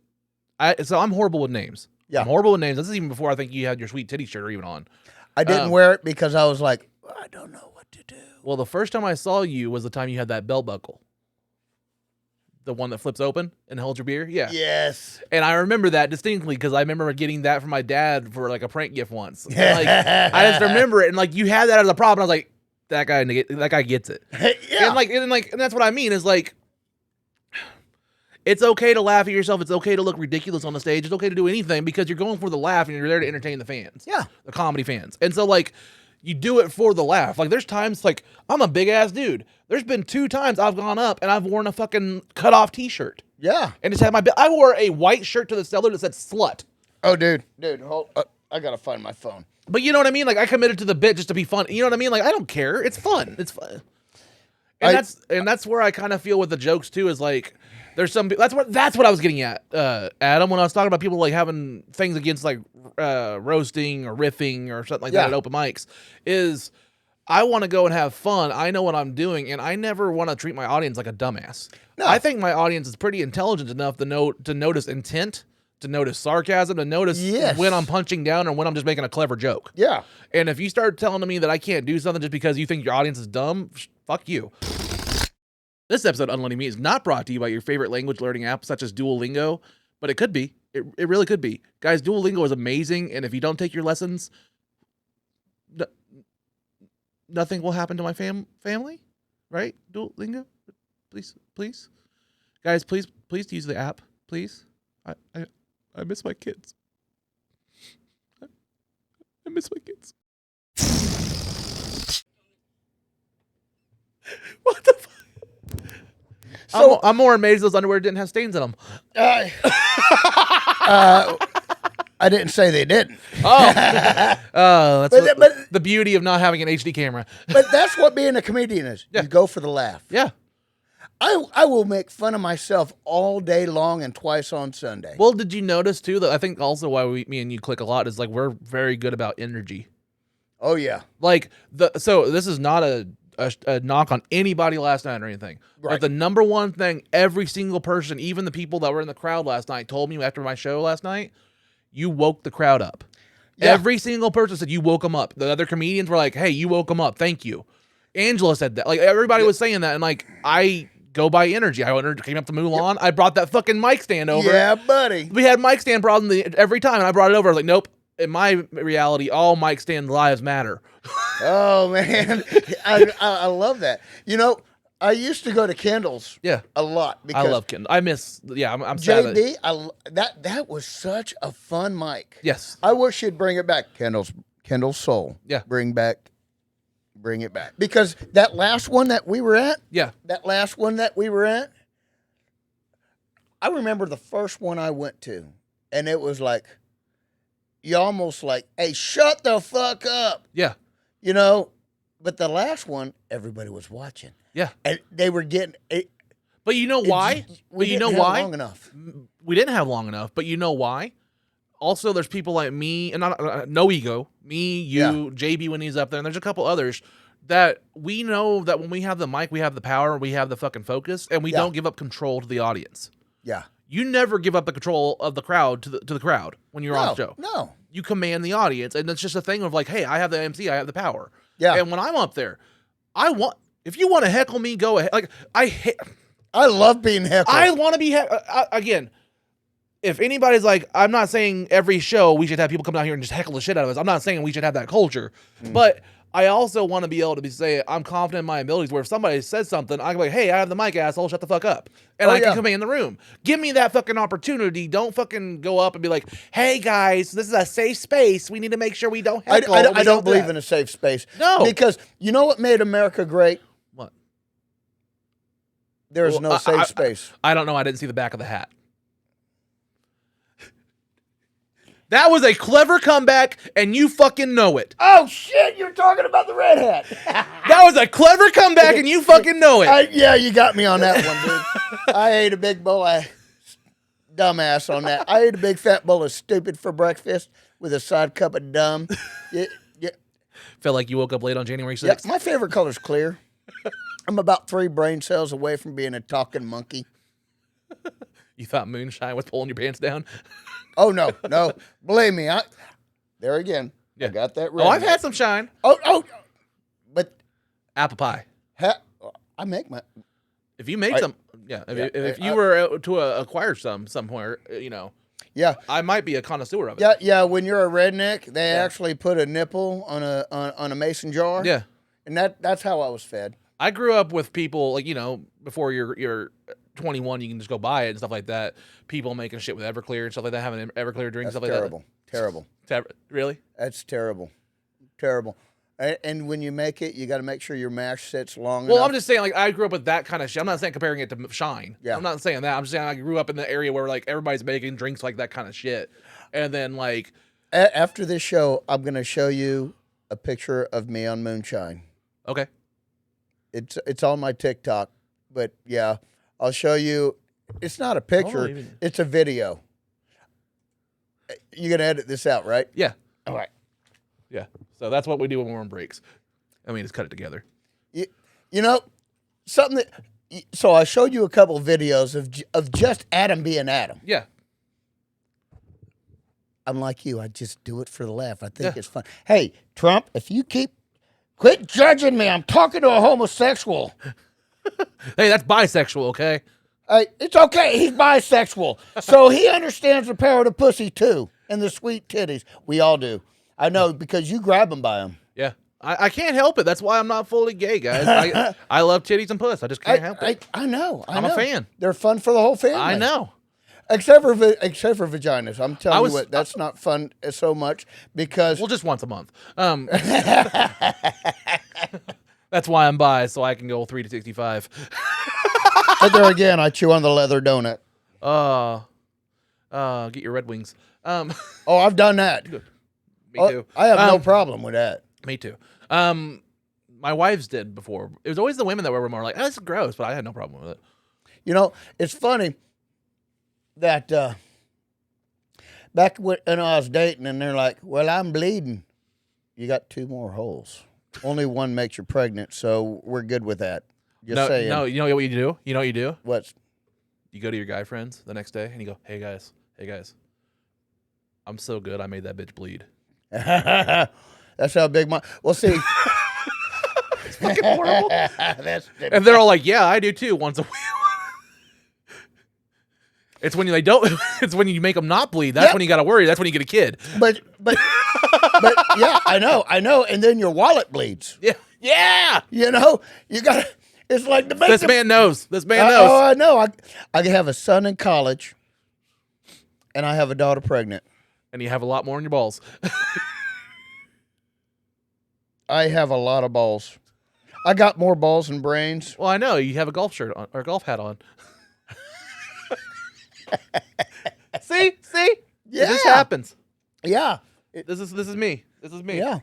So I'm horrible with names. Yeah. I'm horrible with names. This is even before I think you had your Sweet Titty shirt even on. I didn't wear it because I was like, I don't know what to do. Well, the first time I saw you was the time you had that belt buckle. the one that flips open and holds your beer. Yeah. Yes. And I remember that distinctly because I remember getting that from my dad for like a prank gift once. And, like, I just remember it, and like you had that as a problem. I was like, that guy gets it. Yeah. And that's what I mean is like, it's okay to laugh at yourself. It's okay to look ridiculous on the stage. It's okay to do anything because you're going for the laugh and you're there to entertain the fans. Yeah. The comedy fans. And so like, you do it for the laugh. Like there's times like I'm a big ass dude. There's been 2 times I've gone up and I've worn a fucking cut off t-shirt. Yeah. And just had I wore a white shirt to the cellar that said slut. Oh, dude, hold. I gotta find my phone. But you know what I mean? Like I committed to the bit just to be fun. You know what I mean? Like I don't care. It's fun. It's fun. And that's where I kind of feel with the jokes too. Is like there's some. That's what I was getting at, Adam, when I was talking about people like having things against like roasting or riffing or something like that at open mics. Is I want to go and have fun. I know what I'm doing, and I never want to treat my audience like a dumbass. No. I think my audience is pretty intelligent enough to notice intent, to notice sarcasm, to notice when I'm punching down or when I'm just making a clever joke. Yeah. And if you start telling me that I can't do something just because you think your audience is dumb, fuck you. This episode of Unloading Meat is not brought to you by your favorite language learning app such as Duolingo, but it could be. It really could be. Guys, Duolingo is amazing, and if you don't take your lessons, nothing will happen to my family, right? Duolingo, please. Guys, please use the app, please. I miss my kids. I miss my kids. What the fuck? So, I'm more amazed those underwear didn't have stains in them. I didn't say they didn't. That's the beauty of not having an HD camera. But that's what being a comedian is. Yeah. You go for the laugh. Yeah. I will make fun of myself all day long and twice on Sunday. Well, did you notice too that I think also why me and you click a lot is like we're very good about energy. Oh yeah. Like so this is not a knock on anybody last night or anything. Right. But the number one thing every single person, even the people that were in the crowd last night, told me after my show last night, you woke the crowd up. Yeah. Every single person said you woke them up. The other comedians were like, hey, you woke them up. Thank you. Angela said that. Like everybody was saying that. And like, I go by energy. I came up to Mulan. Yep. I brought that fucking mic stand over. Yeah, buddy. We had mic stand problems every time. And I brought it over. I was like, nope. In my reality, all mic stand lives matter. Oh, man. I love that. You know, I used to go to Kendall's a lot. Because I love Kendall. I miss, I'm sad. JD, that was such a fun mic. Yes. I wish you'd bring it back. Kendall's Soul. Yeah. Bring it back. Because that last one that we were at, I remember the first one I went to, and it was like, you almost like, hey, shut the fuck up. Yeah. You know, but the last one, everybody was watching. Yeah. And they were getting it. But you know why? We didn't have long enough. We didn't have long enough, but you know why? Also, there's people like me, and no ego, me, you, JB when he's up there, and there's a couple others that we know that when we have the mic, we have the power, we have the fucking focus, and we don't give up control to the audience. Yeah. You never give up the control of the crowd to the crowd when you're on the show. No. You command the audience, and it's just a thing of like, hey, I have the MC, I have the power. Yeah. And when I'm up there, if you want to heckle me, go ahead. Like I love being heckled. I want to be again. If anybody's like, I'm not saying every show we should have people come down here and just heckle the shit out of us. I'm not saying we should have that culture, but I also want to be able to say I'm confident in my abilities. Where if somebody says something, I can be like, hey, I have the mic, asshole, shut the fuck up, and I can command the room. Give me that fucking opportunity. Don't fucking go up and be like, hey guys, this is a safe space. We need to make sure we don't heckle. I don't believe in a safe space. No, because you know what made America great? What? There's no safe space. I don't know. I didn't see the back of the hat. That was a clever comeback, and you fucking know it. Oh, shit, you're talking about the red hat. That was a clever comeback, and you fucking know it. Yeah, you got me on that one, dude. I ate a big bowl of dumbass on that. I ate a big fat bowl of stupid for breakfast with a side cup of dumb. Felt like you woke up late on January 6th? Yeah, my favorite color is clear. I'm about 3 brain cells away from being a talking monkey. You thought moonshine was pulling your pants down? Oh, no. Believe me. There again. I got that right. Oh, I've had some shine. Oh. But apple pie. I make my... If you make some, if you were to acquire some somewhere, Yeah. I might be a connoisseur of it. Yeah. When you're a redneck, they actually put a nipple on a mason jar. Yeah. And that's how I was fed. I grew up with people like, before you're 21, you can just go buy it and stuff like that. People making shit with Everclear and stuff like that, having Everclear drinks, stuff like Terrible. Really? That's terrible. And when you make it, you got to make sure your mash sits long Well, enough. I'm just saying, like, I grew up with that kind of shit. I'm not saying comparing it to Shine. Yeah. I'm not saying that. I'm just saying I grew up in the area where, like, everybody's making drinks like that kind of shit. And then, like... After this show, I'm going to show you a picture of me on moonshine. Okay. It's on my TikTok. But, yeah, I'll show you. It's not a picture. It's a video. You're going to edit this out, right? Yeah. All right. Yeah. So that's what we do when we're on breaks. I mean, just cut it together. Something that... So I showed you a couple videos of just Adam being Adam. Yeah. I'm like you. I just do it for the laugh. I think it's fun. Hey, Trump, if you quit judging me. I'm talking to a homosexual. Hey, that's bisexual, okay? Hey, it's okay. He's bisexual. So he understands the power of the pussy, too, and the sweet titties. We all do. I know, because you grab them by them. Yeah. I can't help it. That's why I'm not fully gay, guys. I love titties and puss. I just can't help it. I know. I'm a fan. They're fun for the whole family. I know. Except for vaginas. I'm telling you what, that's not fun so much because... Well, just once a month. That's why I'm bi, so I can go 3 to 65. But there again, I chew on the leather donut. Get your Red Wings. Oh, I've done that. Me too. I have no problem with that. Me too. My wives did before. It was always the women that were more like, oh, this is gross, but I had no problem with it. It's funny that back when I was dating, and they're like, well, I'm bleeding. You got 2 more holes. Only one makes you pregnant, so we're good with that. Just saying. No, you know what you do? You know what you do? What's... You go to your guy friends the next day, and you go, hey, guys. I'm so good, I made that bitch bleed. That's how big my... Well, see... It's fucking horrible. And they're all like, yeah, I do too, once a week. It's when they don't... It's when you make them not bleed. That's when you got to worry. That's when you get a kid. But yeah, I know. And then your wallet bleeds. Yeah. You got to... It's like... This man knows. Oh, I know. I have a son in college, and I have a daughter pregnant. And you have a lot more in your balls. I have a lot of balls. I got more balls than brains. Well, I know. You have a golf shirt on, or golf hat on. See? Yeah. This happens. Yeah. This is me. Yeah.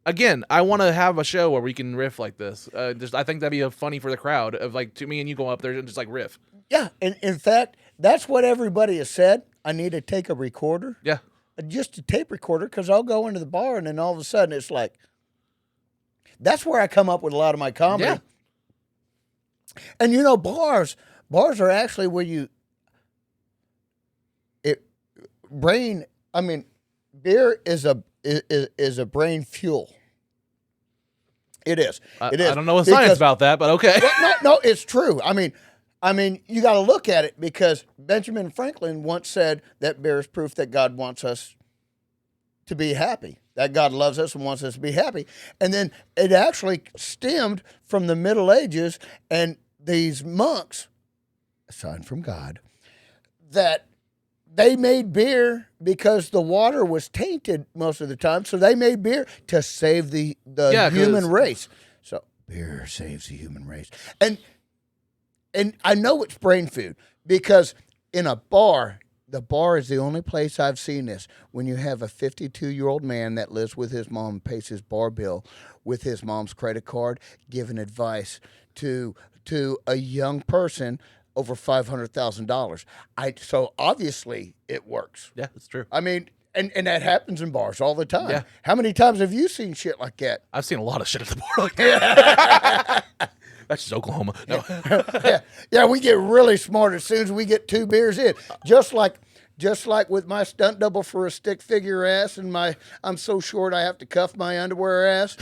Again, I want to have a show where we can riff like this. I think that'd be funny for the crowd of like to me and you go up there and just like riff. Yeah. And in fact, that's what everybody has said. I need to take a recorder. Yeah. Just a tape recorder, because I'll go into the bar and then all of a sudden it's like, that's where I come up with a lot of my comedy. Yeah. And bars are actually where beer is a brain fuel. It is. It is. I don't know the science about that, but okay. Well, no, it's true. I mean, you got to look at it, because Benjamin Franklin once said that beer is proof that God wants us to be happy, that God loves us and wants us to be happy. And then it actually stemmed from the Middle Ages, and these monks, a sign from God, that they made beer because the water was tainted most of the time. So they made beer to save the human race. So beer saves the human race. And I know it's brain food, because in a bar, the bar is the only place I've seen this. When you have a 52-year-old man that lives with his mom, pays his bar bill with his mom's credit card, giving advice to a young person over $500,000. So obviously it works. Yeah, that's true. I mean, and that happens in bars all the time. Yeah. How many times have you seen shit like that? I've seen a lot of shit at the bar like that. That's just Oklahoma. No. Yeah, we get really smart as soon as we get 2 beers in. Just like with my stunt double for a stick figure ass and I'm so short I have to cuff my underwear ass.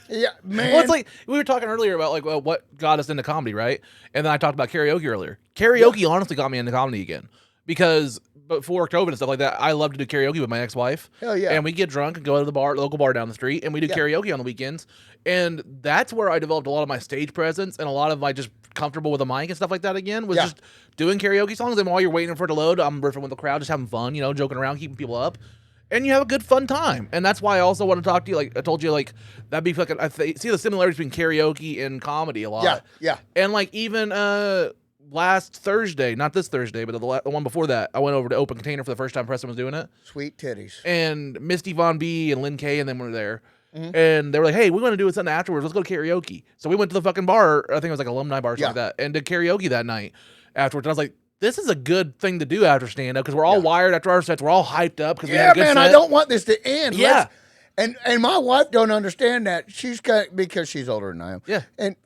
Yeah, man. Well, it's like we were talking earlier about like what got us into comedy, right? And then I talked about karaoke earlier. Karaoke honestly got me into comedy again because before COVID and stuff like that, I love to do karaoke with my ex-wife. Hell yeah. And we get drunk and go to the local bar down the street, and we do karaoke on the weekends. And that's where I developed a lot of my stage presence and a lot of my just comfortable with a mic and stuff like that again was just doing karaoke songs. And while you're waiting for it to load, I'm riffing with the crowd, just having fun, joking around, keeping people up. And you have a good fun time. And that's why I also want to talk to you. Like I told you, like that'd be fucking, see the similarities between karaoke and comedy a lot. Yeah. And like even last Thursday, not this Thursday, but the one before that, I went over to Open Container for the first time Preston was doing it. Sweet titties. And Misty Von B and Lynn Kay and them were there. And they were like, hey, we want to do something afterwards. Let's go to karaoke. So we went to the fucking bar. I think it was like alumni bar or something like that. And did karaoke that night afterwards. And I was like, this is a good thing to do after stand-up because we're all wired after our sets. We're all hyped up because we had a good set. I don't want this to end. Yeah. And my wife don't understand that. Because she's older than I am. Yeah. And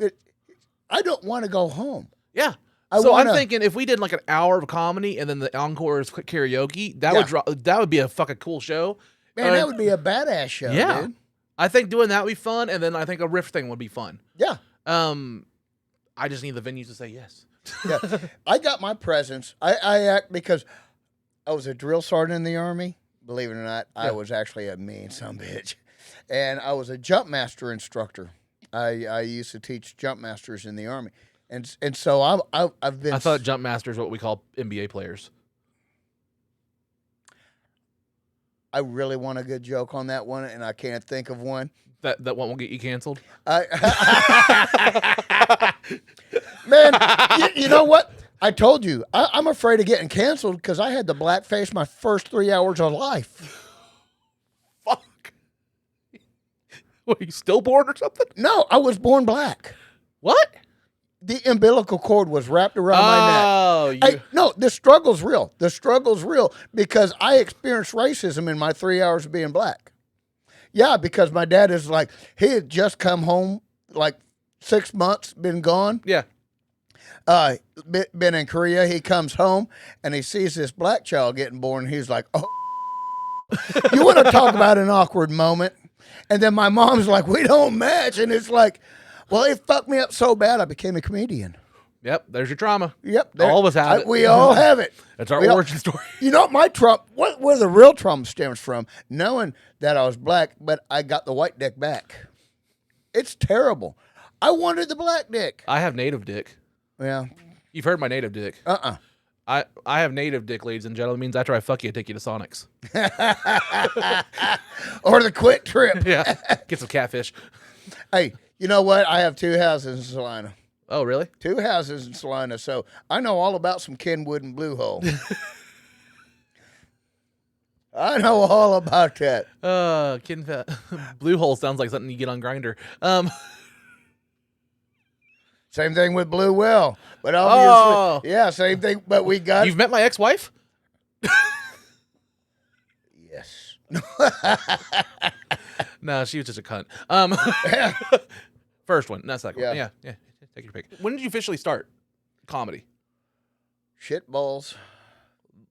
I don't want to go home. Yeah. I'm thinking if we did like an hour of comedy and then the encore is karaoke, that would be a fucking cool show. Man, that would be a badass show, dude. I think doing that would be fun, and then I think a riff thing would be fun. Yeah. I just need the venues to say yes. Yeah. I got my presence. I act because I was a drill sergeant in the Army. Believe it or not, I was actually a mean sumbitch. And I was a jump master instructor. I used to teach jump masters in the Army. And so I've been... I thought jump master is what we call NBA players. I really want a good joke on that one, and I can't think of one. That one will get you canceled? Man, you know what? I told you, I'm afraid of getting canceled because I had the blackface my first 3 hours of life. Fuck. Were you stillborn or something? No, I was born black. What? The umbilical cord was wrapped around my neck. Oh, no, the struggle's real. The struggle's real because I experienced racism in my 3 hours of being black. Yeah, because my dad is like, he had just come home, like 6 months, been gone. Yeah. Been in Korea. He comes home and he sees this black child getting born. And he's like, oh, you want to talk about an awkward moment? And then my mom's like, we don't match. And it's like, well, it fucked me up so bad I became a comedian. Yep, there's your trauma. Yep. All of us have it. We all have it. That's our origin story. You know, my trauma, where the real trauma stems from, knowing that I was black, but I got the white dick back. It's terrible. I wanted the black dick. I have native dick. Yeah. You've heard my native dick. I have native dick, ladies and gentlemen. It means after I fuck you, I take you to Sonic's. Or the quick trip. Yeah. Get some catfish. Hey, you know what? I have 2 houses in Salina. Oh, really? 2 houses in Salina, so I know all about some Kenwood and Blue Hole. I know all about that. Blue Hole sounds like something you get on Grindr. Same thing with Blue Well, but obviously, yeah, same thing. But we got. You've met my ex-wife? Yes. No, she was just a cunt. First one, not second one. Yeah. Take your pick. When did you officially start comedy? Shit balls.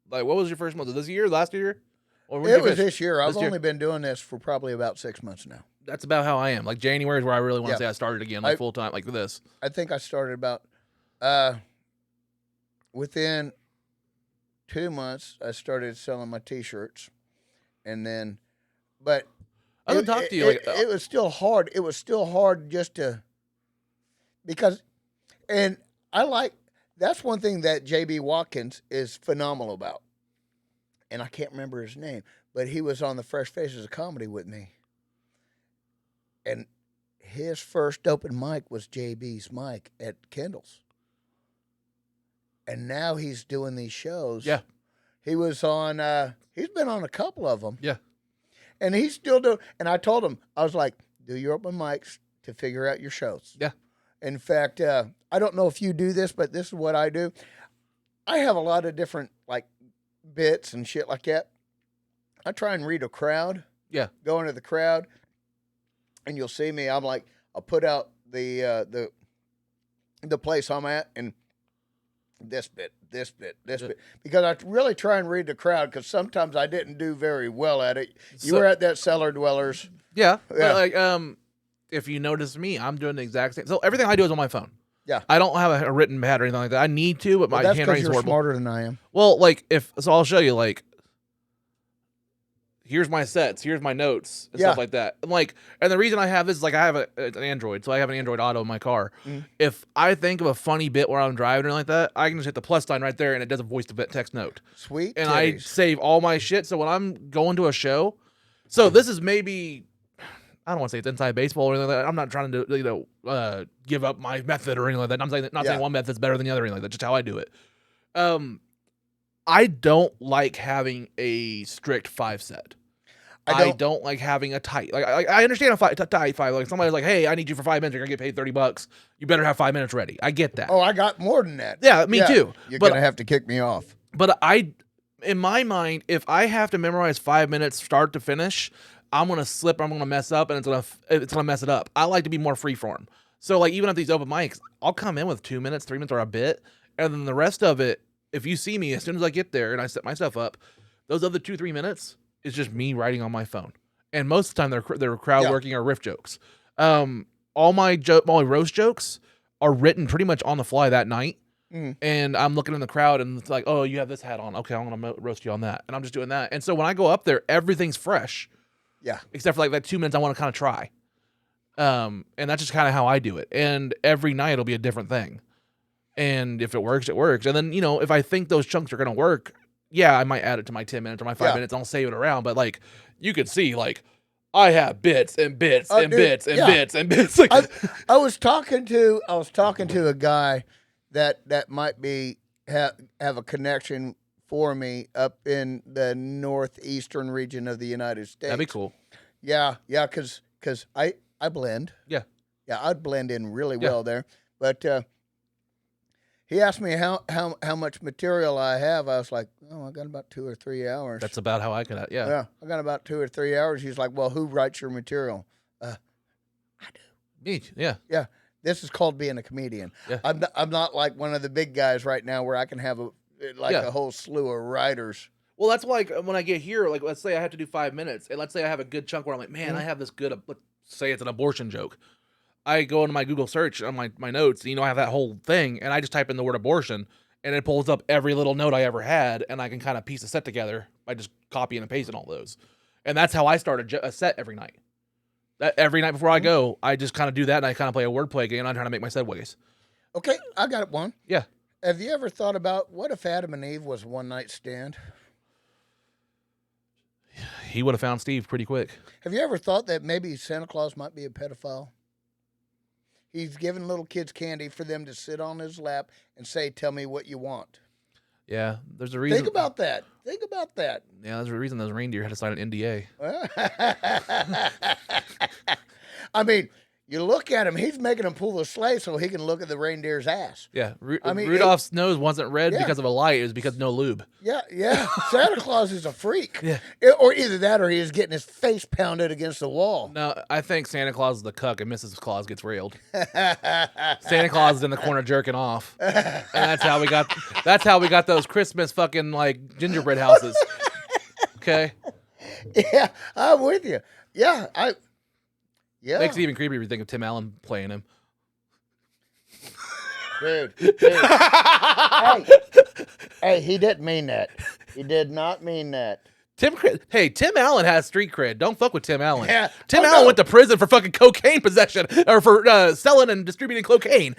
Like, what was your first month? Was this year? Last year? Or it was this year. I've only been doing this for probably about 6 months now. That's about how I am. Like January is where I really want to say I started again, like full time, like this. I think I started about within 2 months. I started selling my T-shirts, and then, but I would talk to you. It was still hard. It was still hard just to because, and I like that's one thing that JB Watkins is phenomenal about, and I can't remember his name, but he was on the Fresh Faces of Comedy with me. And his first open mic was JB's mic at Kendall's. And now he's doing these shows. Yeah. He was on, he's been on a couple of them. Yeah. And he's still doing, and I told him, I was like, do your open mics to figure out your shows. Yeah. In fact, I don't know if you do this, but this is what I do. I have a lot of different, like, bits and shit like that. I try and read a crowd. Yeah. Go into the crowd. And you'll see me. I'm like, I'll put out the place I'm at, and this bit, because I really try and read the crowd. Because sometimes I didn't do very well at it. You were at that Cellar Dwellers. Yeah. Yeah. Like if you notice me, I'm doing the exact same. So everything I do is on my phone. Yeah. I don't have a written pad or anything like that. I need to, but my That's because handwriting's you're horrible. smarter than I am. Well, like so I'll show you. Like, here's my sets, here's my notes, and stuff like that. And the reason I have this is like I have an Android, so I have an Android Auto in my car. If I think of a funny bit where I'm driving or like that, I can just hit the plus sign right there, and it does a voice to text note. Sweet. And titties. I save all my shit. So when I'm going to a show, so this is maybe. I don't want to say it's inside baseball or anything like that. I'm not trying to, give up my method or anything like that. I'm not saying one method's better than the other or anything like that. Just how I do it. I don't like having a strict 5 set. I don't like having a tight. Like I understand a tight 5. Like somebody's like, hey, I need you for 5 minutes. You're gonna get paid $30. You better have 5 minutes ready. I get that. Oh, I got more than that. Yeah, me too. You're gonna have to kick me off. But in my mind, if I have to memorize 5 minutes start to finish, I'm gonna slip, I'm gonna mess up, and it's gonna mess it up. I like to be more freeform. So like even at these open mics, I'll come in with 2 minutes, 3 minutes, or a bit, and then the rest of it, if you see me as soon as I get there and I set my stuff up, those other 2-3 minutes is just me writing on my phone. And most of the time they're crowd working or riff jokes. All my roast jokes are written pretty much on the fly that night. And I'm looking in the crowd and it's like, oh, you have this hat on. Okay, I'm gonna roast you on that, and I'm just doing that. And so when I go up there, everything's fresh. Yeah. Except for like that 2 minutes I want to kind of try. And that's just kind of how I do it. And every night it'll be a different thing. And if it works, it works. And then, if I think those chunks are going to work, I might add it to my 10 minutes or my 5 minutes. And I'll save it around. But like, you could see like, I have bits and bits and bits and bits and bits. Like, I was talking to a guy that might have a connection for me up in the northeastern region of the United States. That'd be cool. Yeah, because I blend. Yeah, I'd blend in really well there. But he asked me how much material I have. I was like, I got about 2 or 3 hours. That's about how I could. Yeah, I got about 2 or 3 hours. He's like, well, who writes your material? I do. Me, yeah. Yeah. This is called being a comedian. Yeah. I'm not like one of the big guys right now where I can have a whole slew of writers. Well, that's like when I get here, like let's say I have to do 5 minutes, and let's say I have a good chunk where I'm like, man, I have this good, let's say it's an abortion joke. I go into my Google search on my notes, I have that whole thing, and I just type in the word abortion, and it pulls up every little note I ever had, and I can kind of piece a set together by just copying and pasting all those. And that's how I start a set every night. Every night before I go, I just kind of do that, and I kind of play a wordplay game, and I'm trying to make my segues. Okay, I got one. Yeah. Have you ever thought about what if Adam and Eve was one night stand? He would have found Steve pretty quick. Have you ever thought that maybe Santa Claus might be a pedophile? He's giving little kids candy for them to sit on his lap and say, tell me what you want. Yeah, there's a reason. Think about that. Yeah, there's a reason those reindeer had to sign an NDA. I mean, you look at him, he's making them pull the sleigh so he can look at the reindeer's ass. Yeah, Rudolph's nose wasn't red because of a light. It was because no lube. Yeah. Santa Claus is a freak. Yeah. Or either that or he is getting his face pounded against the wall. No, I think Santa Claus is the cuck and Mrs. Claus gets railed. Santa Claus is in the corner jerking off. And that's how we got those Christmas fucking like gingerbread houses. Okay? Yeah, I'm with you. Yeah. Makes it even creepier if you think of Tim Allen playing him. Dude. Hey, he didn't mean that. He did not mean that. Tim Allen has street cred. Don't fuck with Tim Allen. Yeah. Tim Allen went to prison for fucking cocaine possession or for selling and distributing cocaine.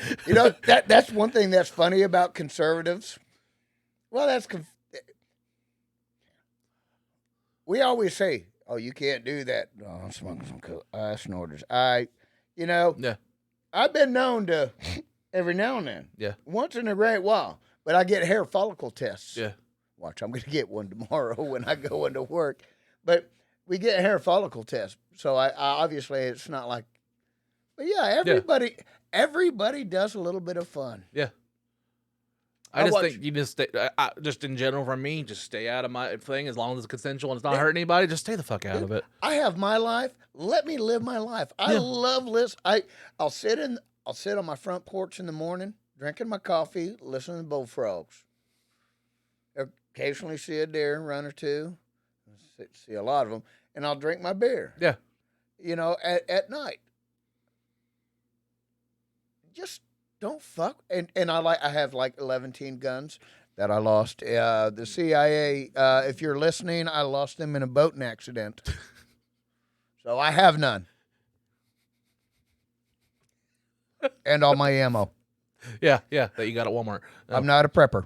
That's one thing that's funny about conservatives. Well, we always say, oh, you can't do that. Oh, I'm smoking some coke. Snorters. Yeah. I've been known to every now and then. Yeah. Once in a great while. But I get hair follicle tests. Yeah. Watch, I'm going to get one tomorrow when I go into work. But we get hair follicle tests. So I obviously it's not like, but yeah, everybody does a little bit of fun. Yeah. I just think you just stay, just in general from me, just stay out of my thing as long as it's consensual and it's not hurting anybody. Just stay the fuck out of it. I have my life. Let me live my life. I love I'll sit on my front porch in the morning, drinking my coffee, listening to bullfrogs. Occasionally see a deer, run or two, see a lot of them, and I'll drink my beer. Yeah. At night. just don't fuck. And I have like 11 guns that I lost. The CIA, if you're listening, I lost them in a boating accident. So I have none. And all my ammo. Yeah, that you got at Walmart. I'm not a prepper.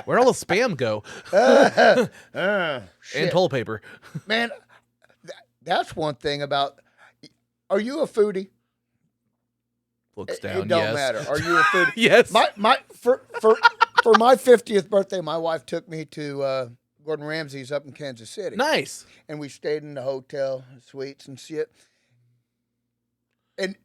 Where'd all the spam go? And toilet paper. Man, that's one thing about. Are you a foodie? Looks down. It don't yes. matter. Are you a foodie? Yes. For my 50th birthday, my wife took me to Gordon Ramsay's up in Kansas City. Nice. And we stayed in the hotel suites and shit. And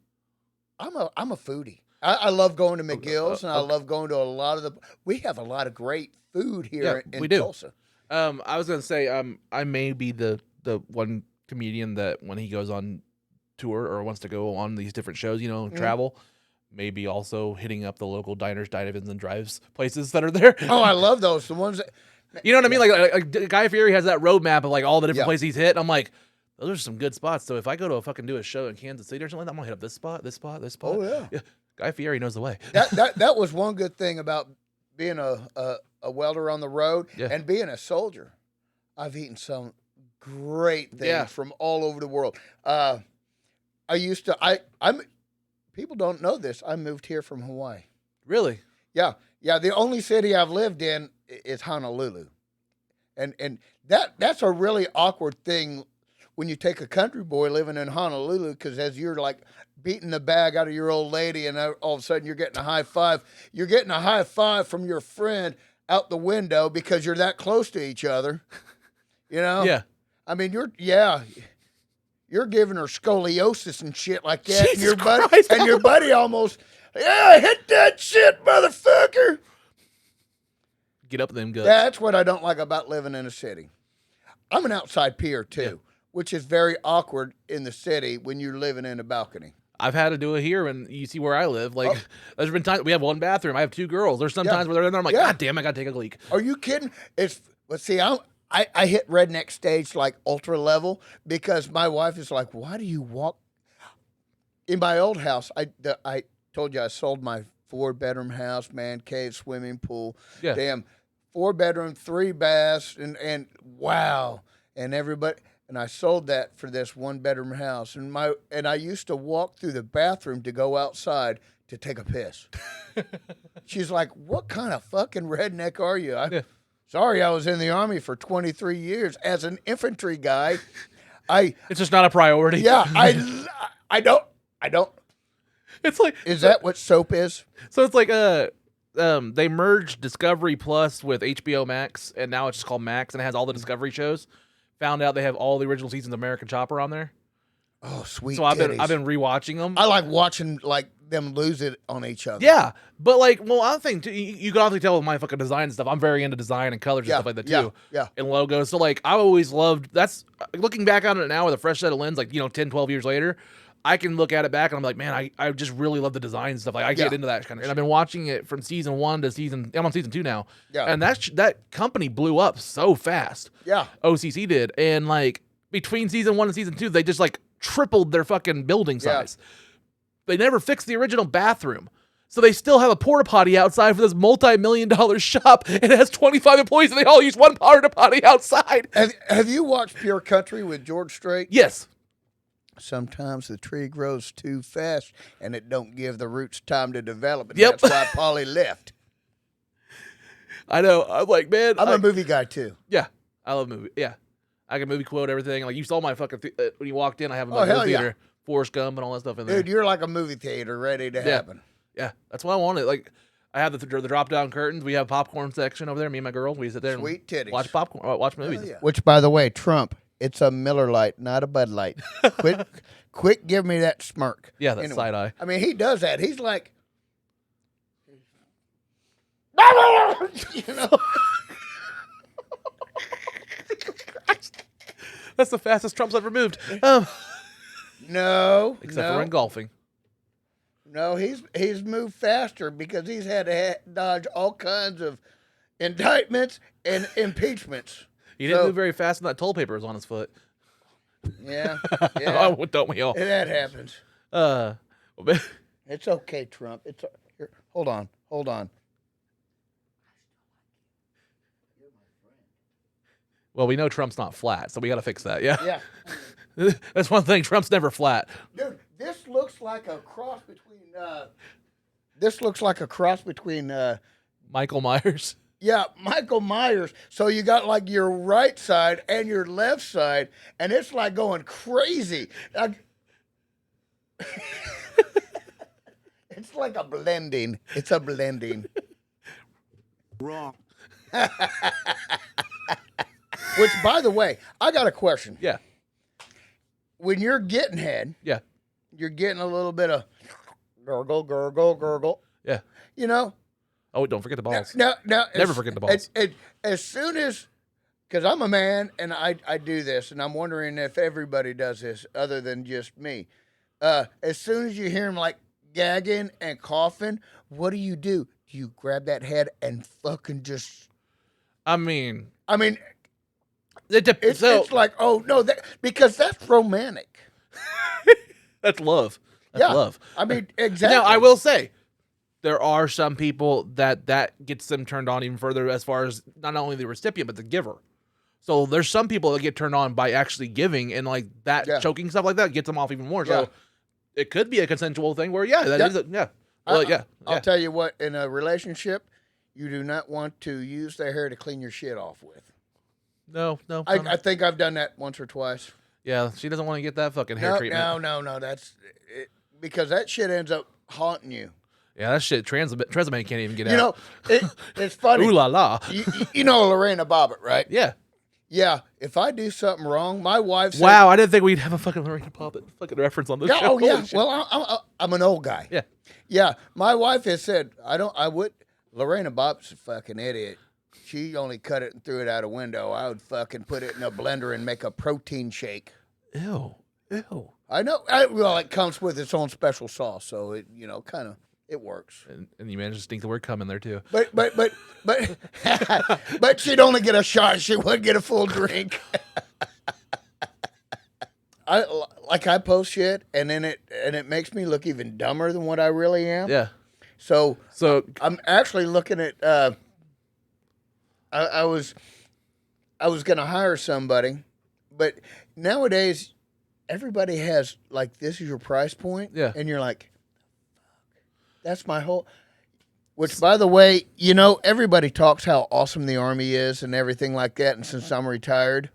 I'm a foodie. I love going to McGill's, and I love going to a lot of the. We have a lot of great food here in Tulsa. I was gonna say, I may be the one comedian that when he goes on tour or wants to go on these different shows, travel, maybe also hitting up the local diners, dive-ins, and drives places that are there. Oh, I love those. The ones that. You know what I mean? Like Guy Fieri has that roadmap of like all the different places he's hit. And I'm like, those are some good spots. So if I go to do a show in Kansas City or something like that, I'm gonna hit up this spot, this spot, this spot. Oh yeah. Guy Fieri knows the way. That was one good thing about being a welder on the road and being a soldier. I've eaten some great things from all over the world. People don't know this. I moved here from Hawaii. Really? Yeah. The only city I've lived in is Honolulu, and that's a really awkward thing when you take a country boy living in Honolulu, because as you're like beating the bag out of your old lady, and all of a sudden you're getting a high five. You're getting a high five from your friend out the window because you're that close to each other. Yeah. I mean, you're giving her scoliosis and shit like that. Jesus And your buddy almost, hit that shit, motherfucker. Get up them guts. That's what I don't like about living in a city. I'm an outside peer too, which is very awkward in the city when you're living in a balcony. I've had to do it here, and you see where I live. Like, there's been times we have one bathroom. I have two girls. There's some times where they're in there. I'm like, God damn, I gotta take a leak. Are you kidding? I hit redneck stage like ultra level because my wife is like, why do you walk? In my old house, I told you I sold my 4-bedroom house, man cave, swimming pool, damn 4-bedroom, 3 baths, and wow, and everybody. And I sold that for this 1-bedroom house. And I used to walk through the bathroom to go outside to take a piss. She's like, what kind of fucking redneck are you? Sorry, I was in the Army for 23 years as an infantry guy. It's just not a priority. Yeah, I don't. It's like, is that what soap is? So it's like they merged Discovery Plus with HBO Max, and now it's just called Max, and it has all the Discovery shows. Found out they have all the original seasons of American Chopper on there. Oh, sweet. So I've been rewatching them. I like watching them lose it on each other. Yeah, but I think too, you can obviously tell with my fucking design and stuff. I'm very into design and colors and stuff like that too. Yeah. And logos. So I always loved. That's looking back on it now with a fresh set of lens. 10, 12 years later, I can look at it back and I'm like, man, I just really love the design and stuff. Like I get into that kind of shit. And I've been watching it from season 1 to I'm on season 2 now. Yeah. And that company blew up so fast. Yeah. OCC did. And between season 1 and season 2, they just tripled their fucking building size. Yeah. They never fixed the original bathroom. So they still have a porta potty outside for this multi-million-dollar shop. And it has 25 employees and they all use one porta potty outside. Have you watched Pure Country with George Strait? Yes. Sometimes the tree grows too fast and it don't give the roots time to develop. And Yep. That's why Polly left. I know. I'm like, man. I'm a movie guy too. Yeah. I love movie. Yeah. I can movie quote everything. You saw my fucking when you walked in, I have a movie theater, Forrest Gump and all that stuff in there. Dude, you're like a movie theater ready to happen. Yeah. That's what I wanted. I have the drop down curtains. We have a popcorn section over there. Me and my girls, we sit there Sweet titties. Watch popcorn, watch movies. Yeah. Which, by the way, Trump, it's a Miller Lite, not a Bud Light. Quit giving me that smirk. Yeah, that side eye. I mean, he does that. He's like, That's the fastest Trump's ever moved. No. Except for in golfing. No, he's moved faster because he's had to dodge all kinds of indictments and impeachments. He didn't move very fast, and that toilet paper was on his foot. Yeah. Oh, don't we all? That happens. What It's okay, Trump. It's here. Hold on. Well, we know Trump's not flat, so we got to fix that. Yeah. Yeah. That's one thing. Trump's never flat. Dude, this looks like a cross between Michael Myers. yeah, Michael Myers. So you got like your right side and your left side, and it's like going crazy. It's like a blending. It's a blending. Wrong. Which, by the way, I got a question. Yeah. When you're getting head, Yeah. you're getting a little bit of gurgle, gurgle, gurgle. Yeah. You know? Oh, don't forget the balls. No, Never forget the balls. As soon as, because I'm a man and I do this, and I'm wondering if everybody does this other than just me. As soon as you hear him like gagging and coughing, what do? Do you grab that head and fucking just? I mean, it's like, oh no, because that's romantic. that's love. That's Yeah. love. I mean, exactly. Now, I will say, there are some people that gets them turned on even further as far as not only the recipient, but the giver. So there's some people that get turned on by actually giving, and like that choking stuff like that gets them off even more. So it could be a consensual thing where, I'll tell you what, in a relationship, you do not want to use their hair to clean your shit off with. No. I think I've done that once or twice. Yeah, she doesn't want to get that fucking hair treatment. No. That's it, because that shit ends up haunting you. Yeah, that shit, Transamate can't even get out. You know, it's funny. Ooh la la. You know Lorena Bobbitt, right? Yeah. Yeah. If I do something wrong, my wife said, Wow, I didn't think we'd have a fucking Lorena Bobbitt fucking reference on this show. Oh, yeah. Holy shit. Well, I'm an old guy. Yeah. Yeah. My wife has said, Lorena Bobbitt's a fucking idiot. She only cut it and threw it out a window. I would fucking put it in a blender and make a protein shake. Ew. I know. Well, it comes with its own special sauce, so it, kind of, it works. And you managed to sneak the word "come" in there too. But but she'd only get a shot. She wouldn't get a full drink. I post shit, and then it makes me look even dumber than what I really am. Yeah. So I'm actually looking at. I was gonna hire somebody, but nowadays everybody has like, this is your price point, and you're like, that's my whole. Which, by the way, everybody talks how awesome the Army is and everything like that. And since I'm retired,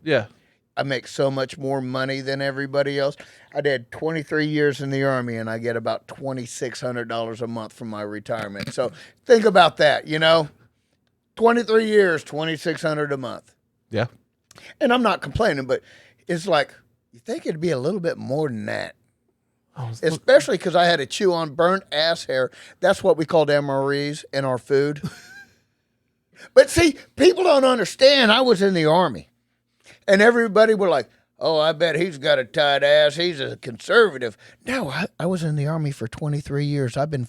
I make so much more money than everybody else. I did 23 years in the Army, and I get about $2,600 a month from my retirement. So think about that, 23 years, $2,600 a month. Yeah. And I'm not complaining, but it's like, you think it'd be a little bit more than that. Especially because I had to chew on burnt ass hair. That's what we called MREs in our food. But see, people don't understand. I was in the Army. And everybody were like, oh, I bet he's got a tight ass. He's a conservative. No, I was in the Army for 23 years. I've been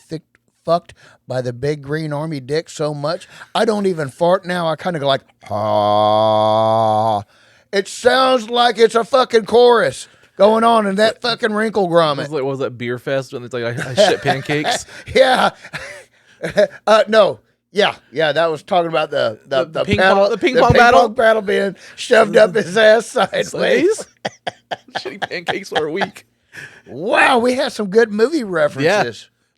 fucked by the big green Army dick so much, I don't even fart now. I kind of go like, ah. It sounds like it's a fucking chorus going on in that fucking wrinkle grommet. What was that beer fest when it's like I shit pancakes? Yeah. No. Yeah, that was talking about the ping pong battle being shoved up his ass sideways. Shitty pancakes for a week. Wow, we had some good movie references. Yeah,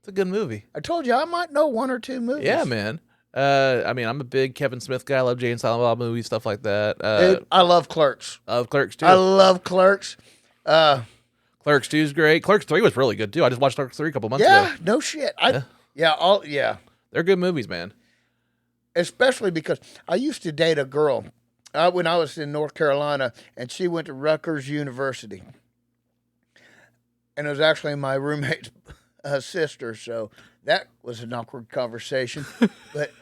it's a good movie. I told you I might know one or two movies. Yeah, man. I'm a big Kevin Smith guy. I love Jay and Silent Bob movies, stuff like that. Dude, I love Clerks. I love Clerks too. I love Clerks. Clerks 2 is great. Clerks 3 was really good too. I just watched Clerks 3 a couple months ago. Yeah, no shit. They're good movies, man. Especially because I used to date a girl when I was in North Carolina, and she went to Rutgers University. And it was actually my roommate's sister, so that was an awkward conversation. But,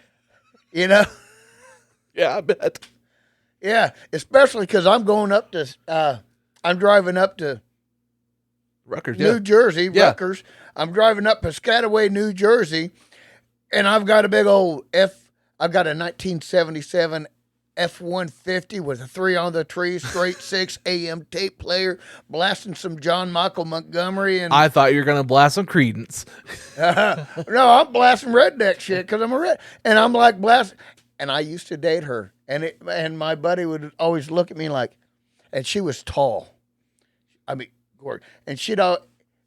Yeah, I bet. Yeah, especially because I'm driving up to Rutgers, New Jersey, Rutgers. I'm driving up Piscataway, New Jersey, and I've got a big old I've got a 1977 F-150 with a 3 on the tree, straight 6 AM tape player, blasting some John Michael Montgomery. And I thought you were gonna blast some Credence. no, I'm blasting redneck shit because I'm a red. And I'm like blasting. And I used to date her. And my buddy would always look at me like, and she was tall. I mean, and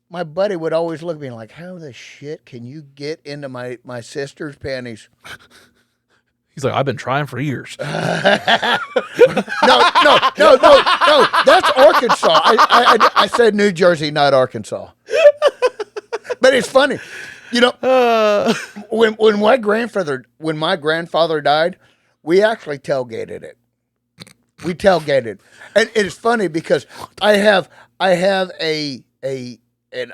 my buddy would always look at me like, how the shit can you get into my sister's panties? He's like, I've been trying for years. No. That's Arkansas. I said New Jersey, not Arkansas. But it's funny, you know. When my grandfather died, we actually tailgated it. We tailgated, and it's funny because I have an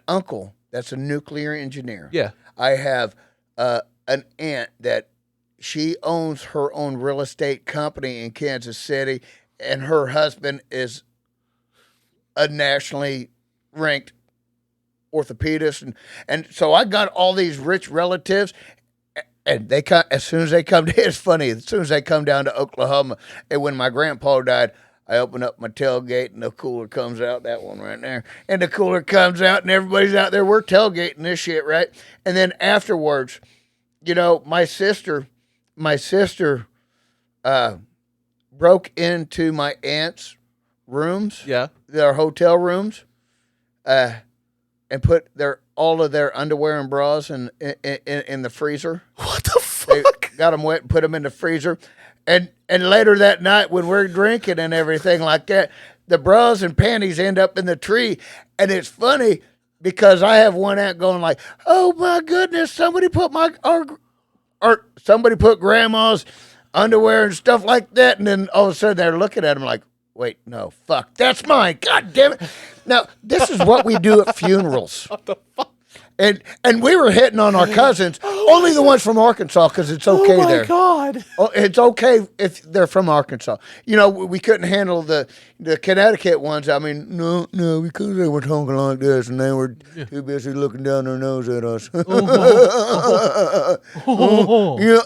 uncle that's a nuclear engineer. Yeah. I have an aunt that. She owns her own real estate company in Kansas City, and her husband is a nationally ranked orthopedist. And so I got all these rich relatives, and they come as soon as they come. It's funny. As soon as they come down to Oklahoma, and when my grandpa died, I open up my tailgate, and the cooler comes out. That one right there, and the cooler comes out, and everybody's out there. We're tailgating this shit, right? And then afterwards, you know, my sister broke into my aunt's rooms, their hotel rooms, and put all of their underwear and bras in the freezer. What the fuck? They got them wet and put them in the freezer. And later that night when we're drinking and everything like that, the bras and panties end up in the tree. And it's funny because I have one aunt going like, oh my goodness, somebody put or somebody put grandma's underwear and stuff like that, and then all of a sudden they're looking at him like, wait, no, fuck, that's mine. God damn it. Now, this is what we do at funerals. What the fuck? And we were hitting on our cousins, only the ones from Arkansas, because it's okay there. Oh, my God. Oh, it's okay if they're from Arkansas. You know, we couldn't handle the Connecticut ones. I mean, no, because they were talking like this, and they were too busy looking down their nose at us. Yeah,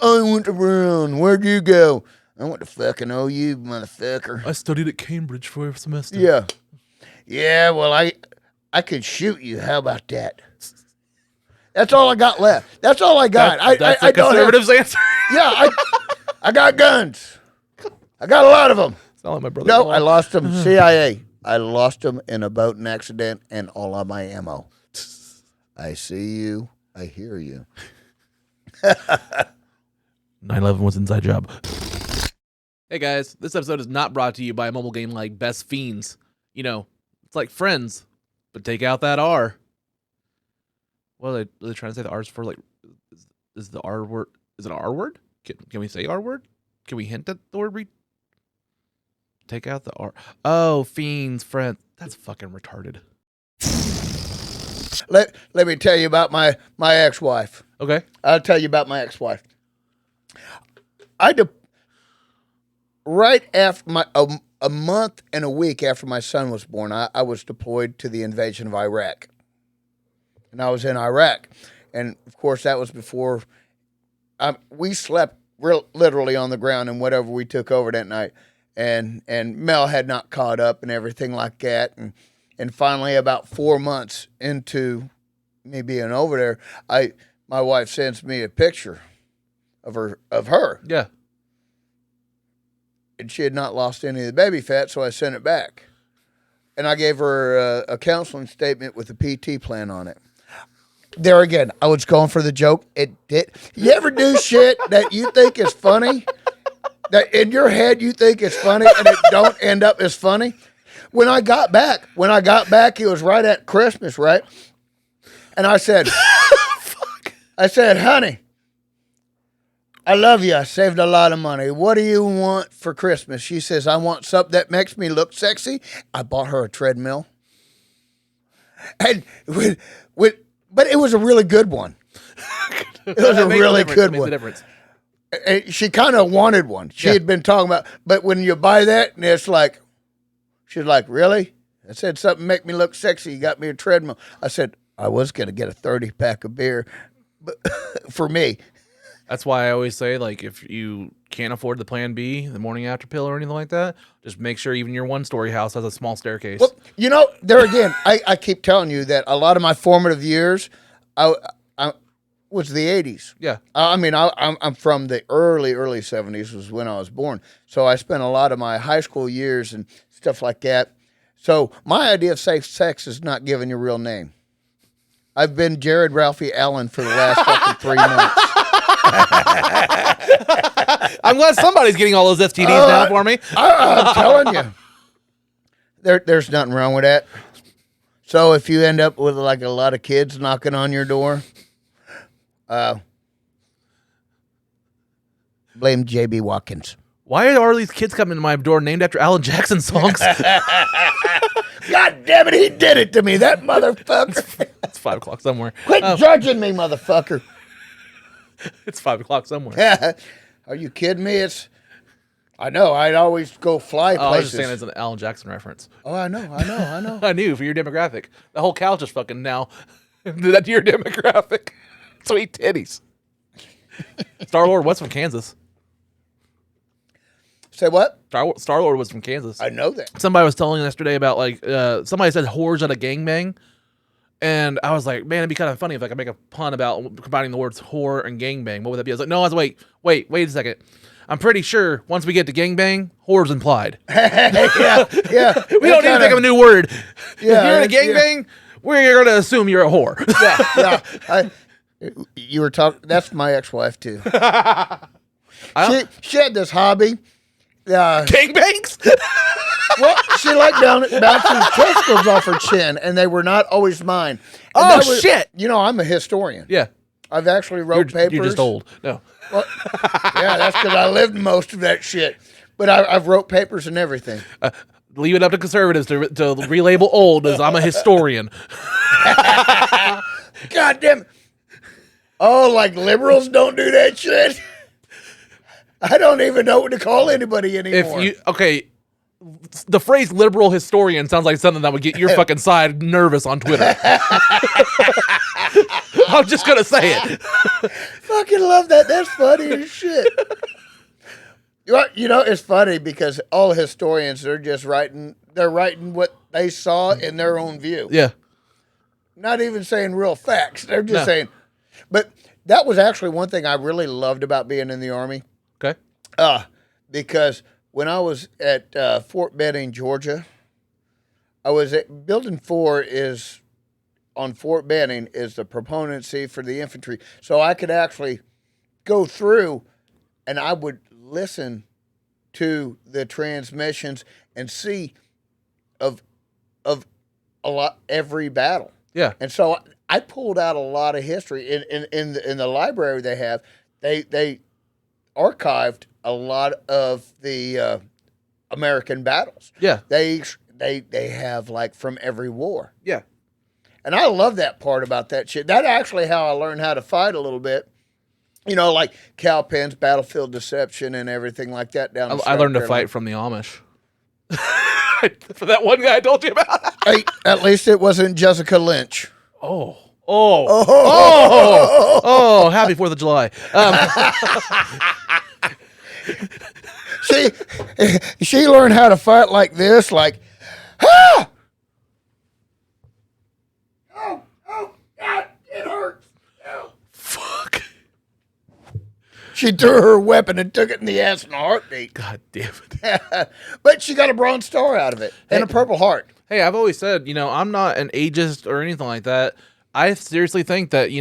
I went to Brown. Where'd you go? I went to fucking OU, motherfucker. I studied at Cambridge for a semester. Yeah. Yeah, well, I could shoot you. How about that? That's all I got left. That's all I got. That's the conservative's answer. Yeah, I got guns. I got a lot of them. It's not like my brother. No, I lost them. CIA. I lost them in a boating accident and all of my ammo. I see you. I hear you. 9/11 was inside job. Hey guys, this episode is not brought to you by a mobile game like Best Fiends. You know, it's like Friends, but take out that R. What are they trying to say the R's for? Like, is the R word? Is it an R word? Can we say R word? Can we hint at the word? Take out the R. Oh, Fiends, Friends. That's fucking retarded. Let me tell you about my ex-wife. Okay. I'll tell you about my ex-wife. Right after a month and a week after my son was born, I was deployed to the invasion of Iraq. And I was in Iraq. And, of course, that was before we slept literally on the ground and whatever we took over that night. And Mel had not caught up and everything like that. And finally, about 4 months into me being over there, my wife sends me a picture of her. Yeah. And she had not lost any of the baby fat, so I sent it back. And I gave her a counseling statement with a PT plan on it. There again, I was going for the joke. It did. You ever do shit that you think is funny? That in your head you think it's funny and it don't end up as funny? When I got back, it was right at Christmas, right? And I said, honey, I love you. I saved a lot of money. What do you want for Christmas? She says, I want something that makes me look sexy. I bought her a treadmill. And but it was a really good one. It was a really good one. And she kind of wanted one. She had been talking about, but when you buy that, and it's like, she's like, really? I said, something make me look sexy. You got me a treadmill. I said, I was going to get a 30-pack of beer but for me. That's why I always say, like, if you can't afford the Plan B, the morning after pill, or anything like that, just make sure even your 1-story house has a small staircase. Well, there again, I keep telling you that a lot of my formative years, I was the 80s. Yeah. I'm from the early 70s was when I was born. So I spent a lot of my high school years and stuff like that. So my idea of safe sex is not giving your real name. I've been Jared Ralphie Allen for the last fucking 3 months. I'm glad somebody's getting all those STDs now for me. I'm telling you. There's nothing wrong with that. So if you end up with like a lot of kids knocking on your door, blame J.B. Watkins. Why are all these kids coming to my door named after Alan Jackson songs? God damn it, he did it to me, that motherfucker. It's 5 o'clock somewhere. Quit judging me, motherfucker. It's 5 o'clock somewhere. Are you kidding me? I know, I'd always go fly places. I was just saying it's an Alan Jackson reference. Oh, I know. I knew for your demographic. The whole couch is fucking now. That's your demographic. Sweet titties. Star-Lord was from Kansas. Say what? Star-Lord was from Kansas. I know that. Somebody was telling yesterday about somebody said whores at a gangbang. And I was like, man, it'd be kind of funny if I could make a pun about combining the words whore and gangbang. What would that be? I was like, no, wait a second. I'm pretty sure once we get to gangbang, whore's implied. yeah. We don't need to think of a new word. Yeah, if you're in a gangbang, we're going to assume you're a whore. Yeah. You were talking. That's my ex-wife too. She had this hobby. Gangbangs? Well, she liked bouncing testicles off her chin, and they were not always mine. And shit! I'm a historian. Yeah. I've actually wrote papers. You're just old. No. Well, yeah, that's because I lived most of that shit. But I've wrote papers and everything. Leave it up to conservatives to relabel old as I'm a historian. God damn it. Oh, like liberals don't do that shit? I don't even know what to call anybody anymore. The phrase liberal historian sounds like something that would get your fucking side nervous on Twitter. I'm just going to say it. Fucking love that. That's funny as shit. It's funny because all historians, they're writing what they saw in their own view. Yeah. Not even saying real facts. They're just saying. But that was actually one thing I really loved about being in the Army. Okay. Because when I was at Fort Benning, Georgia, I was at Building 4 on Fort Benning is the proponency for the infantry. So I could actually go through and I would listen to the transmissions and see of a lot every battle. Yeah. And so I pulled out a lot of history in the library they have. They archived a lot of the American battles. Yeah. They have like from every war. Yeah. And I love that part about that shit. That's actually how I learned how to fight a little bit. Like cow pens, battlefield deception, and everything like that down in I learned to fight from the Amish. For that one guy I told you about. Hey, at least it wasn't Jessica Lynch. Oh, happy 4th of July. She learned how to fight like this, like, ah! Oh, God, it hurts. Oh. Fuck. She threw her weapon and took it in the ass in a heartbeat. God damn it. But she got a Bronze Star out of it and a Purple Heart. Hey, I've always said, I'm not an ageist or anything like that. I seriously think that,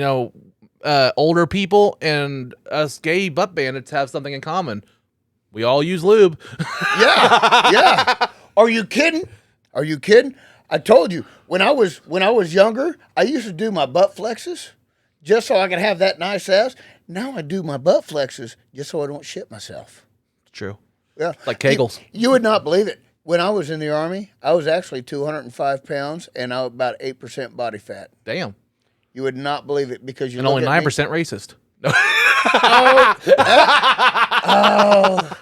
older people and us gay butt bandits have something in common. We all use lube. Yeah. Are you kidding? I told you, when I was younger, I used to do my butt flexes just so I could have that nice ass. Now I do my butt flexes just so I don't shit myself. True. Yeah. Like Kegels. You would not believe it. When I was in the Army, I was actually 205 pounds and I was about 8% body fat. Damn. You would not believe it because you and only 9% racist. No. Oh.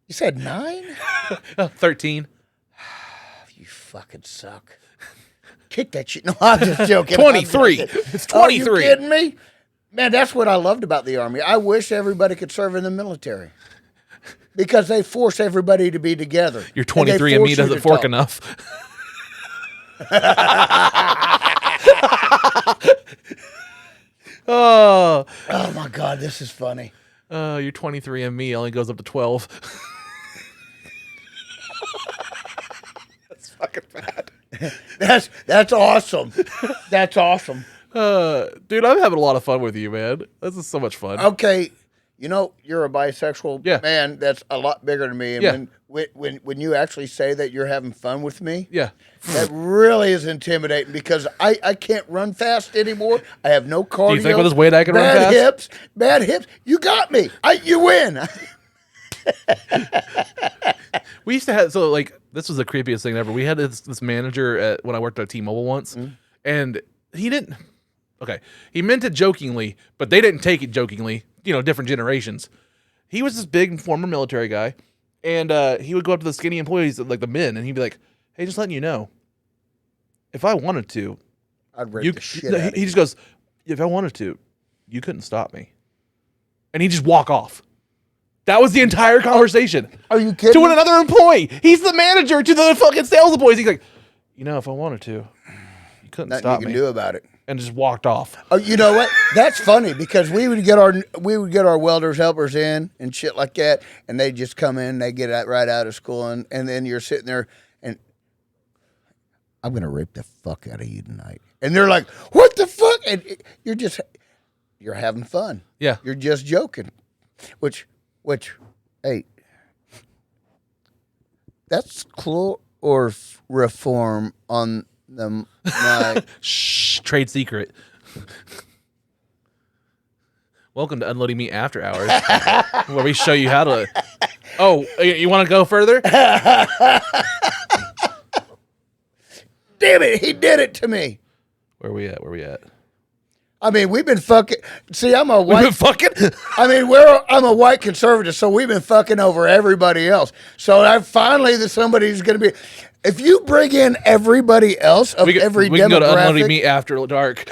You said 9? 13. You fucking suck. Kick that shit. No, I'm just joking. 23. It's 23. Are you kidding me? Man, that's what I loved about the Army. I wish everybody could serve in the military because they force everybody to be together. Your 23andMe doesn't fork enough. Oh, my God, this is funny. Your 23andMe only goes up to 12. That's fucking bad. That's awesome. That's awesome. Dude, I'm having a lot of fun with you, man. This is so much fun. Okay, you know you're a bisexual man. That's a lot bigger than me. And when you actually say that you're having fun with me, that really is intimidating because I can't run fast anymore. I have no cardio. Do you think with this weight I can run fast? Bad hips. You got me. You win. We used to have this was the creepiest thing ever. We had this manager when I worked at T-Mobile once, and he didn't. Okay, he meant it jokingly, but they didn't take it jokingly. You know, different generations. He was this big former military guy, and he would go up to the skinny employees, like the men, and he'd be like, "Hey, just letting you know, if I wanted to, I'd rape the shit out of he just goes, if I wanted to, you couldn't stop me," and he'd just walk off. That was the entire conversation. Are you kidding? To another employee. He's the manager to the fucking sales employees. He's like, if I wanted to, you couldn't Nothing stop you me. can do about it. And just walked off. Oh, you know what? That's funny because we would get our welders helpers in and shit like that, and they just come in, they get right out of school, and then you're sitting there, and I'm gonna rape the fuck out of you tonight, and they're like, "What the fuck?" And you're having fun. Yeah, you're just joking, which, hey, that's chloroform on them. Shh, trade secret. Welcome to UnloadingMeat After Hours, where we show you how to. Oh, you want to go further? Damn it, he did it to me. Where we at? I mean, we've been fucking. See, I'm a white. We've been fucking. I mean, I'm a white conservative, so we've been fucking over everybody else. So somebody's going to be. If you bring in everybody else of every demographic, we can go to UnloadingMeat After Dark.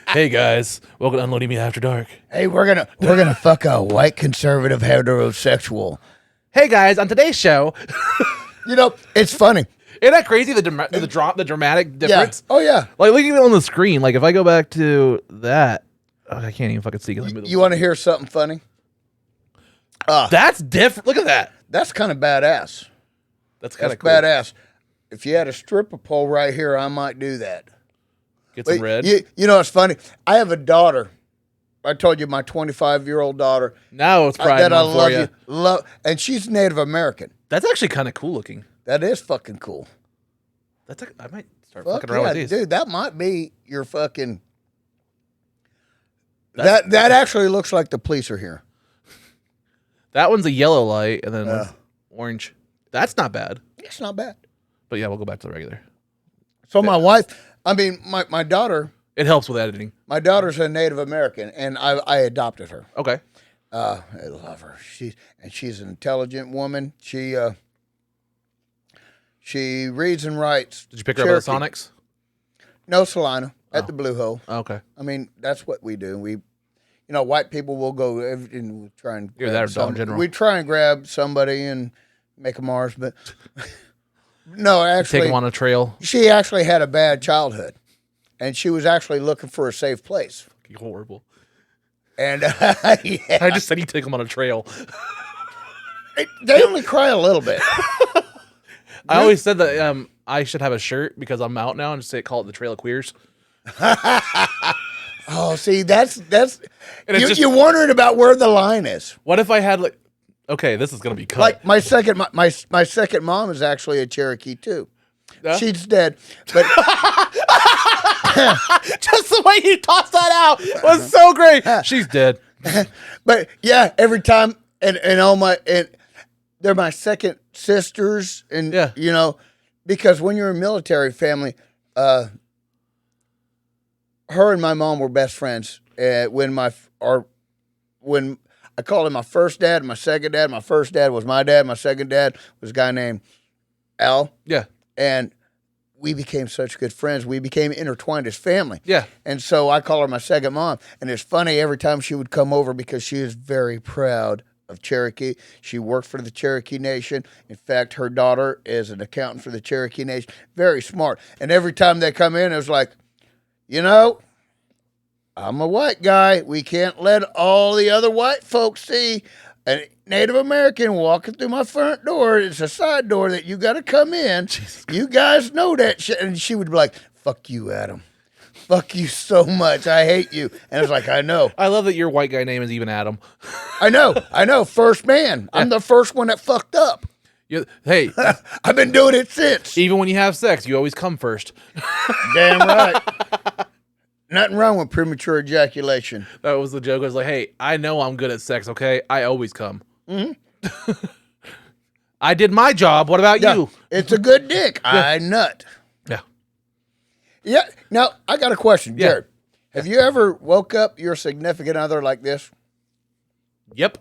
Hey guys, welcome to UnloadingMeat After Dark. Hey, we're gonna fuck a white conservative heterosexual. Hey guys, on today's show, it's funny. Isn't that crazy? The dramatic difference. Yeah. Oh yeah. Like look even on the screen. Like if I go back to that, I can't even fucking see. You want to hear something funny? That's different. Look at that. That's kind of badass. That's kind of cool. Badass. If you had a stripper pole right here, I might do that. Get some red. You know, it's funny. I have a daughter. I told you my 25-year-old daughter. Now it's Pride Month for you. And she's Native American. That's actually kind of cool looking. That is fucking cool. I might start fucking around with these. Dude, that might be your fucking. That actually looks like the police are here. That one's a yellow light, and then orange. That's not bad. It's not bad. But yeah, we'll go back to the regular. So my my daughter. It helps with editing. My daughter's a Native American, and I adopted her. Okay. I love her. She's an intelligent woman. She reads and writes. Did you pick her up at the Sonics? No, Salina at the Blue Hole. Okay. I mean, that's what we do. White people will go and we'll try and we try and grab somebody and make them ours, but no, actually, take them on a trail. She actually had a bad childhood, and she was actually looking for a safe place. Fucking horrible. And yeah. I just said you take them on a trail. They only cry a little bit. I always said that I should have a shirt because I'm out now and just call it the Trail of Queers. Oh, see, that's you're wondering about where the line is. What if I had okay, this is gonna be cut. Like my second mom is actually a Cherokee too. Yeah? She's dead, but just the way you tossed that out was so great. She's dead. But yeah, every time and they're my second sisters, and because when you're a military family, her and my mom were best friends. When I called him my first dad, my second dad. My first dad was my dad. My second dad was a guy named Al. Yeah. And we became such good friends. We became intertwined as family. Yeah. And so I call her my second mom. And it's funny every time she would come over because she is very proud of Cherokee. She worked for the Cherokee Nation. In fact, her daughter is an accountant for the Cherokee Nation. Very smart. And every time they come in, it was like, you know, I'm a white guy. We can't let all the other white folks see a Native American walking through my front door. It's a side door that you got to come in. You guys know that shit. And she would be like, fuck you, Adam. Fuck you so much. I hate you. And it's like, I know. I love that your white guy name is even Adam. I know. First man. I'm the first one that fucked up. Hey. I've been doing it since. Even when you have sex, you always come first. Damn right. Nothing wrong with premature ejaculation. That was the joke. I was like, hey, I know I'm good at sex, okay? I always come. Mm-hmm. I did my job. What about you? It's a good dick. I nut. Yeah. Yeah. Now, I got a question, Jared. Have you ever woke up your significant other like this? Yep.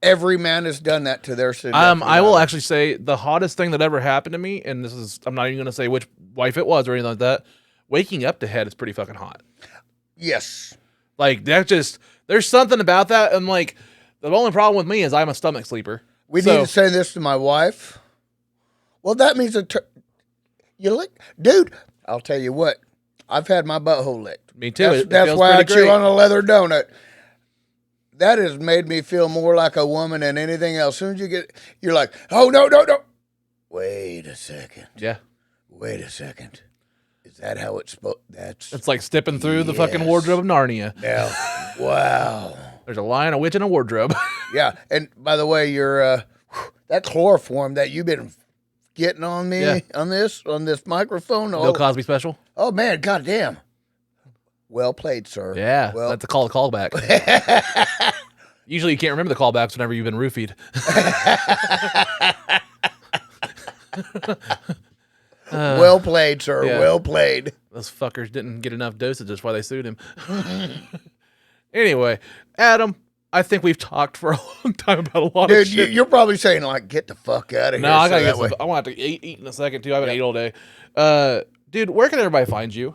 Every man has done that to their significant I will other. actually say the hottest thing that ever happened to me, and this is, I'm not even going to say which wife it was or anything like that. Waking up to head is pretty fucking hot. Yes. Like, that just, there's something about that. And like, the only problem with me is I'm a stomach sleeper. We need to say this to my wife. Well, that means you lick, dude. I'll tell you what. I've had my butthole licked. Me too. That's feels why I pretty chew great. on a leather donut. That has made me feel more like a woman than anything else. As soon as you're like, oh, no. Wait a second. Yeah. Wait a second. Is that how it's supposed? It's like stepping through the fucking wardrobe of Narnia. Yeah. Wow. There's a lion, a witch, and a wardrobe. Yeah. And by the way, your that chloroform that you've been getting on me on this microphone. Bill Cosby special. Oh man, goddamn. Well played, sir. Yeah, well, that's a callback. Usually you can't remember the callbacks whenever you've been roofied. Well played, sir. Yeah. Well played. Those fuckers didn't get enough dosage. That's why they sued him. Anyway, Adam, I think we've talked for a long time about a lot of shit. Dude, you're probably saying, like, get the fuck out of here. No, I gotta that get way. some. I want to eat in a second, too. I haven't ate all day. Dude, where can everybody find you?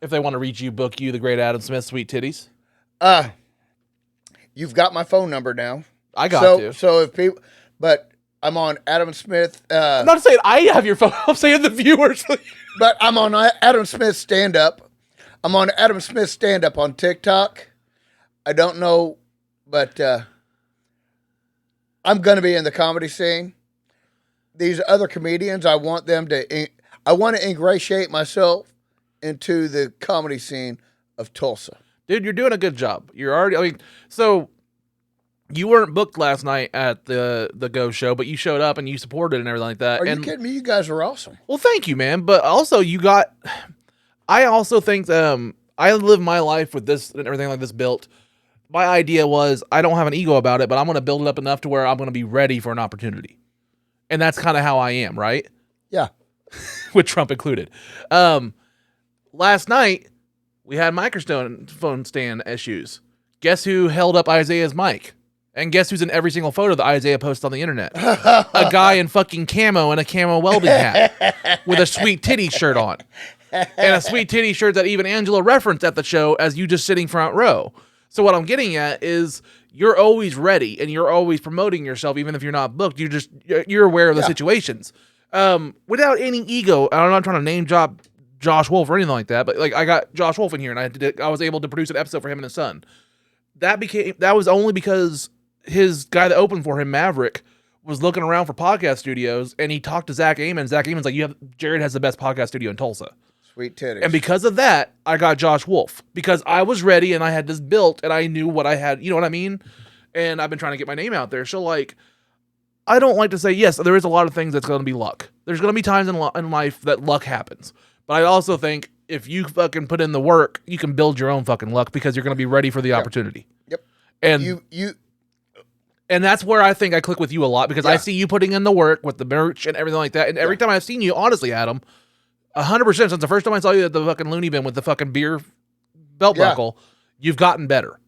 If they want to reach you, book you, the great Adam Smith, Sweet Titties. You've got my phone number now. I got to. So if people, but I'm on Adam Smith. I'm not saying I have your phone. I'm saying the viewers. But I'm on Adam Smith Stand Up. I'm on Adam Smith Stand Up on TikTok. I don't know, but I'm going to be in the comedy scene. These other comedians, I want to ingratiate myself into the comedy scene of Tulsa. Dude, you're doing a good job. You're already, so you weren't booked last night at the Go show, but you showed up and you supported and everything like that. Are you kidding me? You guys are awesome. Well, thank you, man. But also I also think I live my life with this and everything like this built. My idea was I don't have an ego about it, but I'm going to build it up enough to where I'm going to be ready for an opportunity. And that's kind of how I am, right? Yeah. With Trump included. Last night, we had microphone stand issues. Guess who held up Isaiah's mic? And guess who's in every single photo that Isaiah posts on the internet? A guy in fucking camo and a camo welding hat with a Sweet Titty shirt on. And a Sweet Titty shirt that even Angela referenced at the show as you just sitting front row. So what I'm getting at is you're always ready and you're always promoting yourself even if you're not booked. You're aware of the situations. Without any ego, I'm not trying to name drop Josh Wolf or anything like that, but like I got Josh Wolf in here and I was able to produce an episode for him and his son. That was only because his guy that opened for him, Maverick, was looking around for podcast studios and he talked to Zach Amon. Zach Amon's like, Jared has the best podcast studio in Tulsa. Sweet titties. And because of that, I got Josh Wolf because I was ready and I had this built and I knew what I had, you know what I mean? And I've been trying to get my name out there. So like, I don't like to say, yes, there is a lot of things that's going to be luck. There's going to be times in life that luck happens. But I also think if you fucking put in the work, you can build your own fucking luck because you're going to be ready for the opportunity. Yep. And and that's where I think I click with you a lot because I see you putting in the work with the merch and everything like that. And every time I've seen you, honestly, Adam, 100% since the first time I saw you at the fucking loony bin with the fucking beer belt buckle, you've gotten better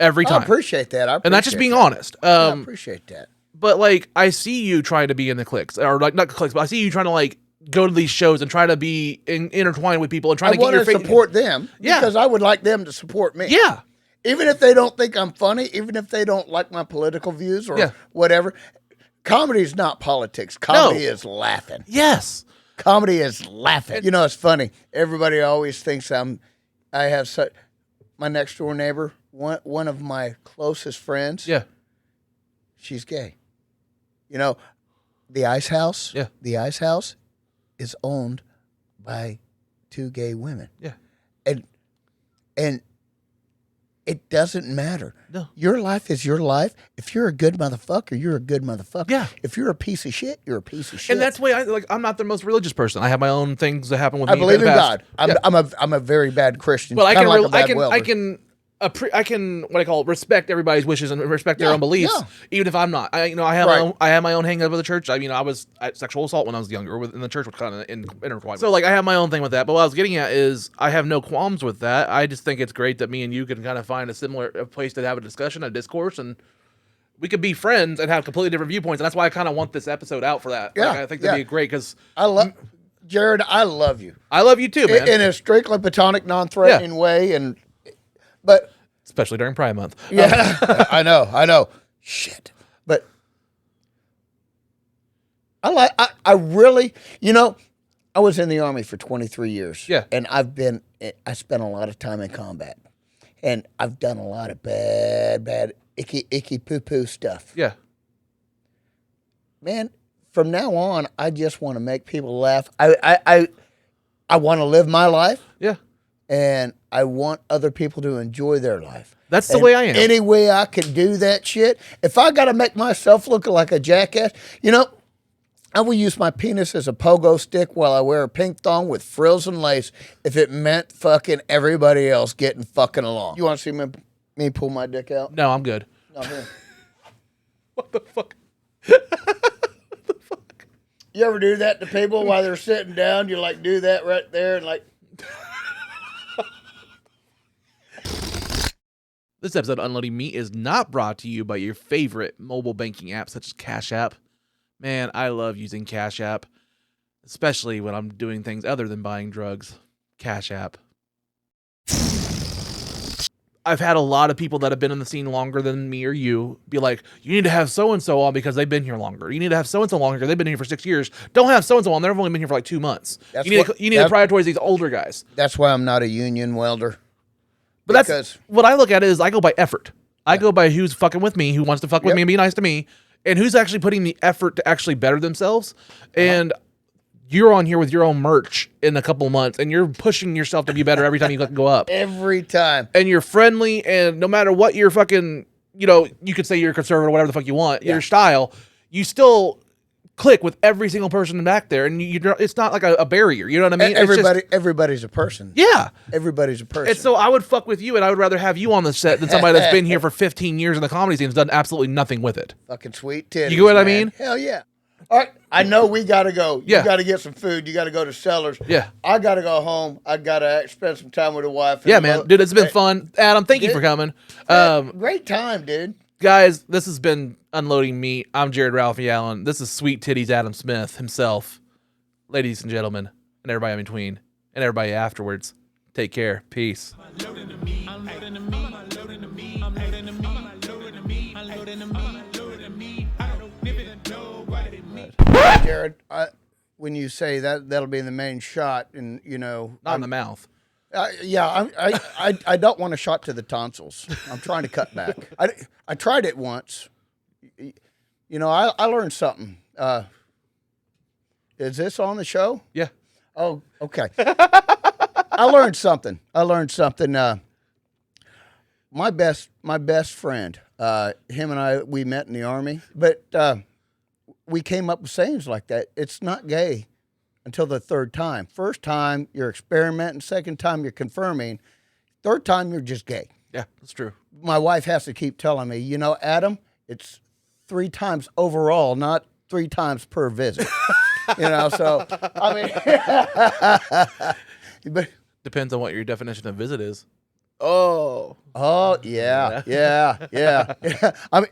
every time. I appreciate that. And that's just being honest. I appreciate that. But like, I see you trying to be in the cliques, or like not cliques, but I see you trying to like go to these shows and try to be intertwined with people and trying to get your I want to support them because I would like them to support me. Yeah. Even if they don't think I'm funny, even if they don't like my political views or whatever. Comedy is not politics. Comedy is laughing. Yes. Comedy is laughing. You know, it's funny. Everybody always thinks I have such, my next door neighbor, one of my closest friends. Yeah. She's gay. You know, the Ice House. Yeah. The Ice House is owned by 2 gay women. Yeah. And it doesn't matter. No. Your life is your life. If you're a good motherfucker, you're a good motherfucker. Yeah. If you're a piece of shit, you're a piece of shit. And that's the way I'm not the most religious person. I have my own things that happen with me. I believe in God. Yeah. I'm a very bad Christian. Well, I can what I call respect everybody's wishes and respect their own beliefs, even if I'm not. I have my own hang up with the church. I mean, I was at sexual assault when I was younger, in the church was kind of intertwined. So like, I have my own thing with that. But what I was getting at is, I have no qualms with that. I just think it's great that me and you can kind of find a place to have a discussion, a discourse, and we could be friends and have completely different viewpoints. And that's why I kind of want this episode out for that. Yeah, like, I think that'd be great because Jared. I love you. I love you too, man. In a strictly platonic, non-threatening way, but especially during Pride Month. Yeah, I know. Shit, but I really, I was in the Army for 23 years. Yeah, and I spent a lot of time in combat, and I've done a lot of bad, icky poo stuff. Yeah, man. From now on, I just want to make people laugh. I want to live my life. Yeah. And I want other people to enjoy their life. That's the way I am. Any way I can do that shit. If I got to make myself look like a jackass, I will use my penis as a pogo stick while I wear a pink thong with frills and lace if it meant fucking everybody else getting fucking along. You want to see me pull my dick out? No, I'm good. No, here. What the fuck? You ever do that to people while they're sitting down? You like do that right there and like... This episode of Unloading Meat is not brought to you by your favorite mobile banking app such as Cash App. Man, I love using Cash App, especially when I'm doing things other than buying drugs. Cash App. I've had a lot of people that have been in the scene longer than me or you be like, you need to have so-and-so on because they've been here longer. You need to have so-and-so longer. They've been here for 6 years. Don't have so-and-so on. They've only been here for like 2 months. You need to prioritize these older guys. That's why I'm not a union welder. But that's what I look at is I go by effort. I go by who's fucking with me, who wants to fuck with me and be nice to me, and who's actually putting the effort to actually better themselves. And you're on here with your own merch in a couple of months, and you're pushing yourself to be better every time you go up. Every time. And you're friendly, and no matter what your fucking, you could say you're conservative, whatever the fuck you want, your style, you still click with every single person back there, and it's not like a barrier. You know what I mean? Everybody's a person. Yeah, everybody's a person. And so I would fuck with you, and I would rather have you on the set than somebody that's been here for 15 years in the comedy scene and has done absolutely nothing with it. Fucking sweet titties. You get what I mean? Hell yeah. All right, I know we gotta go. You gotta get some food. You gotta go to Sellers. Yeah, I gotta go home. I gotta spend some time with the wife. Yeah, man, dude, it's been fun. Adam, thank you for coming. Great time, dude. Guys, this has been Unloading Meat. I'm Jared Ralphie Allen. This is Sweet Titties Adam Smith himself. Ladies and gentlemen, and everybody in between, and everybody afterwards. Take care. Peace. Jared, when you say that, that'll be in the main shot, and not in the mouth. I don't want a shot to the tonsils. I'm trying to cut back. I tried it once. I learned something. Is this on the show? Yeah. Oh, okay. I learned something. My best friend, him and I, we met in the Army, but we came up with sayings like that. It's not gay until the third time. First time, you're experimenting. Second time, you're confirming. Third time, you're just gay. Yeah, that's true. My wife has to keep telling me, Adam, it's 3 times overall, not 3 times per visit. So, I mean... but, depends on what your definition of visit is. Oh, yeah. I mean,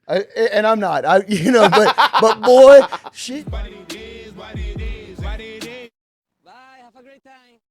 And I'm not. But boy, shit. Bye. Have a great time.